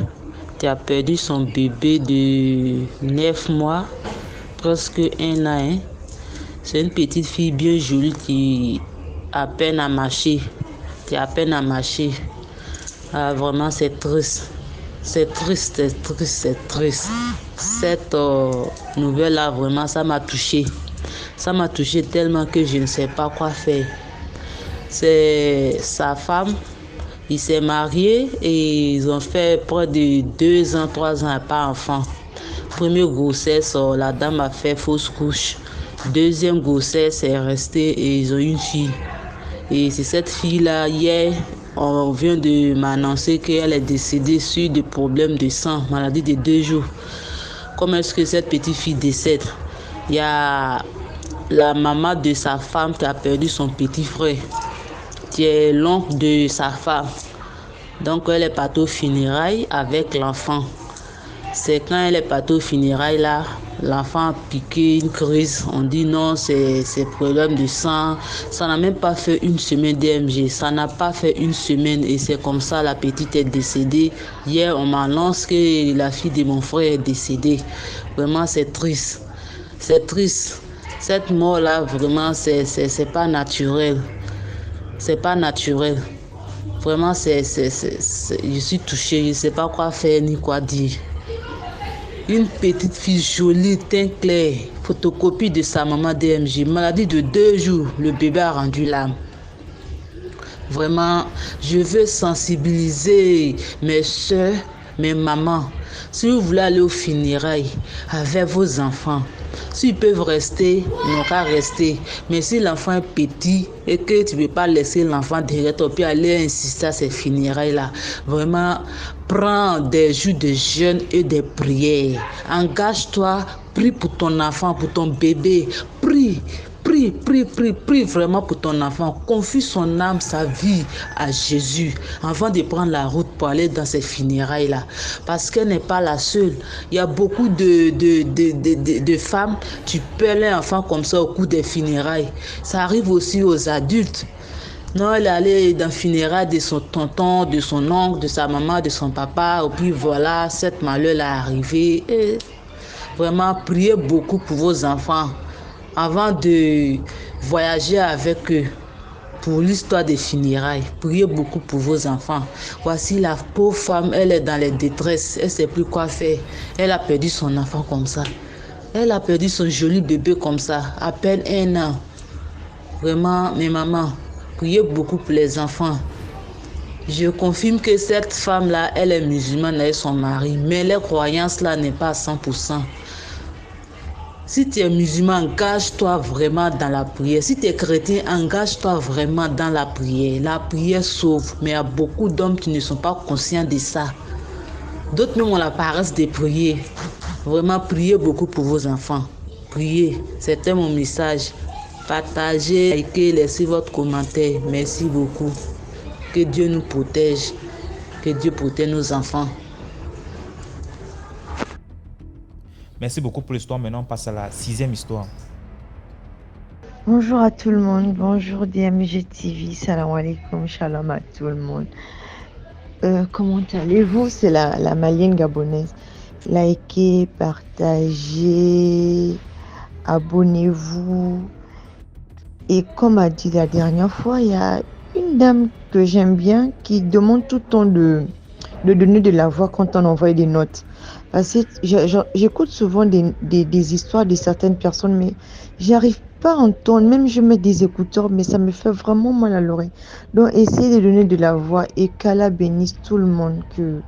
Speaker 5: Tu as perdu son bébé de 9 mois, presque 1 an. Hein. C'est une petite fille bien jolie qui a peine à marcher. Qui a à peine à marcher. Ah, vraiment, c'est triste. C'est triste, c'est triste, c'est triste. Cette nouvelle-là, vraiment, ça m'a touché. Ça m'a touché tellement que je ne sais pas quoi faire. C'est sa femme. Il s'est marié et ils ont fait près de 2 ans, 3 ans à pas enfant. Première grossesse, la dame a fait fausse couche. Deuxième grossesse, elle est restée et ils ont eu une fille. Et c'est cette fille-là, hier, on vient de m'annoncer qu'elle est décédée sur des problèmes de sang, maladie de 2 jours. Comment est-ce que cette petite fille décède? Il y a la maman de sa femme qui a perdu son petit frère, qui est l'oncle de sa femme. Donc elle est partie aux funérailles avec l'enfant. C'est quand elle est partie aux funérailles là, l'enfant a piqué une crise. On dit non, c'est problème de sang. Ça n'a même pas fait 1 semaine DMG. Ça n'a pas fait 1 semaine et c'est comme ça la petite est décédée. Hier, on m'annonce que la fille de mon frère est décédée. Vraiment, c'est triste. C'est triste. Cette mort-là, vraiment, c'est pas naturel. C'est pas naturel. Vraiment, je suis touchée. Je ne sais pas quoi faire ni quoi dire. Une petite fille jolie, teint clair, photocopie de sa maman DMG. Maladie de 2 jours, le bébé a rendu l'âme. Vraiment, je veux sensibiliser mes soeurs, mes mamans. Si vous voulez aller aux funérailles avec vos enfants, s'ils peuvent rester, ils n'ont qu'à rester. Mais si l'enfant est petit et que tu ne peux pas laisser l'enfant derrière toi, puis aller insister à ces funérailles-là, vraiment, prends des jours de jeûne et des prières. Engage-toi, prie pour ton enfant, pour ton bébé. Prie vraiment pour ton enfant. Confie son âme, sa vie à Jésus avant de prendre la route pour aller dans ces funérailles-là. Parce qu'elle n'est pas la seule. Il y a beaucoup de femmes, tu perds un enfant comme ça au cours des funérailles. Ça arrive aussi aux adultes. Non, elle est allée dans les funérailles de son tonton, de son oncle, de sa maman, de son papa. Et puis voilà, cette malheur est arrivée. Et vraiment, priez beaucoup pour vos enfants avant de voyager avec eux pour l'histoire des funérailles. Priez beaucoup pour vos enfants. Voici la pauvre femme, elle est dans les détresses. Elle ne sait plus quoi faire. Elle a perdu son enfant comme ça. Elle a perdu son joli bébé comme ça, à peine 1 an. Vraiment, mes mamans, priez beaucoup pour les enfants. Je confirme que cette femme-là, elle est musulmane avec son mari, mais les croyances là n'est pas à 100%. Si tu es musulman, engage-toi vraiment dans la prière. Si tu es chrétien, engage-toi vraiment dans la prière. La prière sauve, mais il y a beaucoup d'hommes qui ne sont pas conscients de ça. D'autres même ont la paresse de prier. Vraiment, priez beaucoup pour vos enfants. Priez, c'était mon message. Partagez, likez, laissez votre commentaire. Merci beaucoup. Que Dieu nous protège. Que Dieu protège nos enfants.
Speaker 1: Merci beaucoup pour l'histoire. Maintenant, on passe à la 6e histoire.
Speaker 6: Bonjour à tout le monde, bonjour DMG TV, salam alaikum, shalom à tout le monde. Comment allez-vous? C'est la malienne gabonaise. Likez, partagez, abonnez-vous. Et comme a dit la dernière fois, il y a une dame que j'aime bien qui demande tout le temps de donner de la voix quand on envoie des notes. Parce que j'écoute souvent des histoires de certaines personnes, mais j'arrive pas à entendre. Même je mets des écouteurs, mais ça me fait vraiment mal à l'oreille. Donc, essayez de donner de la voix et qu'Allah bénisse tout le monde, que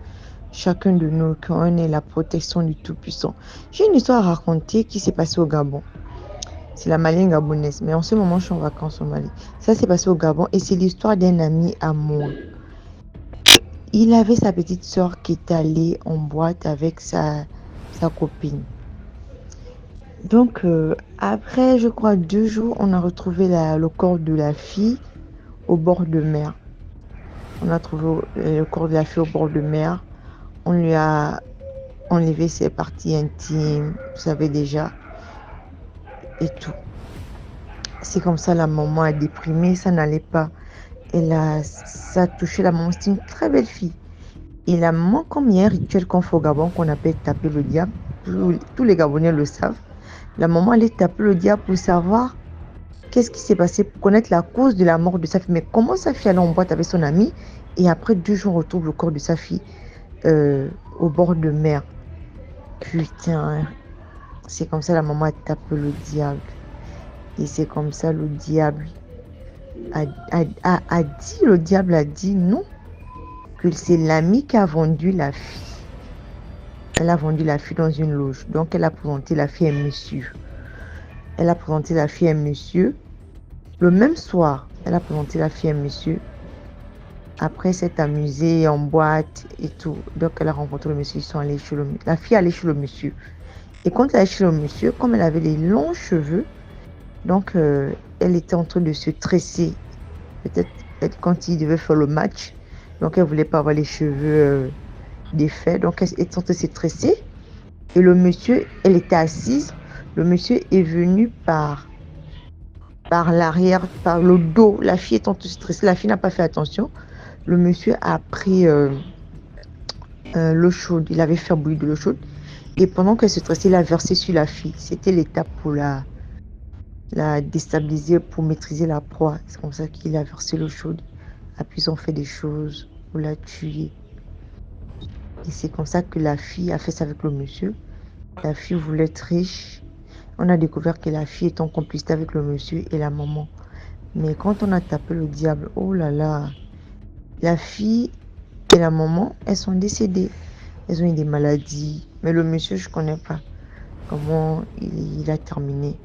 Speaker 6: chacun de nous, qu'on ait la protection du Tout-Puissant. J'ai une histoire à raconter qui s'est passée au Gabon. C'est la malienne gabonaise, mais en ce moment, je suis en vacances au Mali. Ça s'est passé au Gabon et c'est l'histoire d'un ami à moi. Il avait sa petite sœur qui est allée en boîte avec sa copine. Donc, après, je crois, 2 jours, on a retrouvé le corps de la fille au bord de mer. On a trouvé le corps de la fille au bord de mer. On lui a enlevé ses parties intimes, vous savez déjà, et tout. C'est comme ça, la maman a déprimé, ça n'allait pas. Ça a touché la maman, c'est une très belle fille. Et la maman, comme il y a un rituel qu'on fait au Gabon qu'on appelle taper le diable, tous les Gabonais le savent, la maman allait taper le diable pour savoir qu'est-ce qui s'est passé, pour connaître la cause de la mort de sa fille. Mais comment sa fille allait en boîte avec son ami et après 2 jours, on retrouve le corps de sa fille au bord de mer. Putain, c'est comme ça la maman a tapé le diable. Et c'est comme ça le diable le diable a dit non, que c'est l'ami qui a vendu la fille. Elle a vendu la fille dans une loge. Donc elle a présenté la fille à un monsieur. Elle a présenté la fille à un monsieur. Le même soir, elle a présenté la fille à un monsieur. Après, s'est amusée en boîte et tout. Donc elle a rencontré le monsieur. Ils sont allés chez la fille est allée chez le monsieur. Et quand elle est allée chez le monsieur, comme elle avait les longs cheveux, donc elle était en train de se tresser. Peut-être quand il devait faire le match. Donc elle voulait pas avoir les cheveux défaits. Donc elle était en train de se tresser. Et le monsieur, elle était assise. Le monsieur est venu par l'arrière, par le dos. La fille est en train de se tresser. La fille n'a pas fait attention. Le monsieur a pris l'eau chaude. Il avait fait bouillir de l'eau chaude. Et pendant qu'elle se tressait, il a versé sur la fille. C'était l'étape pour la déstabiliser, pour maîtriser la proie. C'est comme ça qu'il a versé l'eau chaude. Puis ils ont fait des choses pour la tuer. Et c'est comme ça que la fille a fait ça avec le monsieur. La fille voulait être riche. On a découvert que la fille est en complicité avec le monsieur et la maman. Mais quand on a tapé le diable, oh là là, la fille et la maman, elles sont décédées. Elles ont eu des maladies. Mais le monsieur, je ne connais pas comment il a terminé.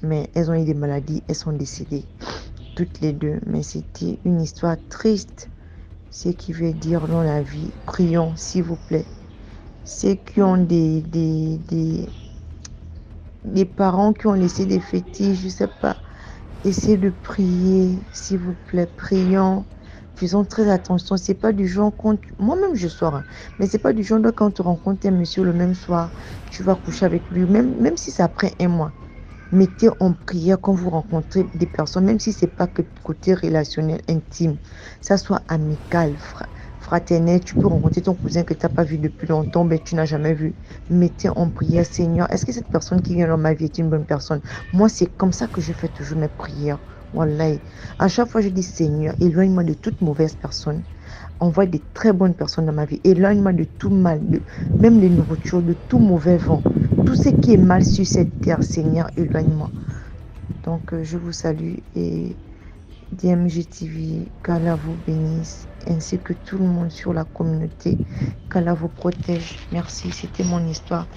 Speaker 6: Mais elles ont eu des maladies, elles sont décédées. Toutes les deux. Mais c'était une histoire triste. Ce qui veut dire dans la vie, prions, s'il vous plaît. Ceux qui ont des parents qui ont laissé des fétiches, je ne sais pas, essayez de prier, s'il vous plaît, prions. Faisons très attention. C'est pas du genre moi-même je sors, mais c'est pas du genre quand tu rencontres un monsieur le même soir, tu vas coucher avec lui, même si c'est après 1 mois. Mettez en prière quand vous rencontrez des personnes, même si c'est pas que côté relationnel, intime, ça soit amical, fraternel. Tu peux rencontrer ton cousin que tu n'as pas vu depuis longtemps, mais tu n'as jamais vu. Mettez en prière, Seigneur, est-ce que cette personne qui vient dans ma vie est une bonne personne? Moi, c'est comme ça que je fais toujours mes prières. Wallahi. À chaque fois, je dis, Seigneur, éloigne-moi de toute mauvaise personne. Envoie des très bonnes personnes dans ma vie. Éloigne-moi de tout mal, même les nourritures, de tout mauvais vent. Tout ce qui est mal sur cette terre, Seigneur, éloigne-moi. Donc, je vous salue et DMG TV, qu'Allah vous bénisse, ainsi que tout le monde sur la communauté. Qu'Allah vous protège. Merci, c'était mon histoire.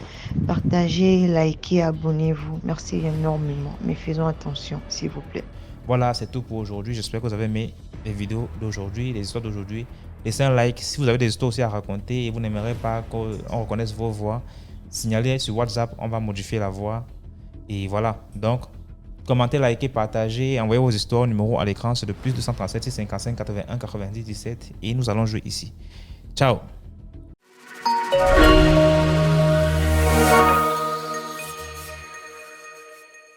Speaker 6: Partagez, likez, abonnez-vous. Merci énormément. Mais faisons attention, s'il vous plaît.
Speaker 1: Voilà, c'est tout pour aujourd'hui. J'espère que vous avez aimé les vidéos d'aujourd'hui, les histoires d'aujourd'hui. Laissez un like. Si vous avez des histoires aussi à raconter et vous n'aimerez pas qu'on reconnaisse vos voix, signalez sur WhatsApp, on va modifier la voix. Et voilà. Donc, commentez, likez, partagez, envoyez vos histoires. Numéro à l'écran, c'est le +237 655 81 90 17. Et nous allons jouer ici. Ciao.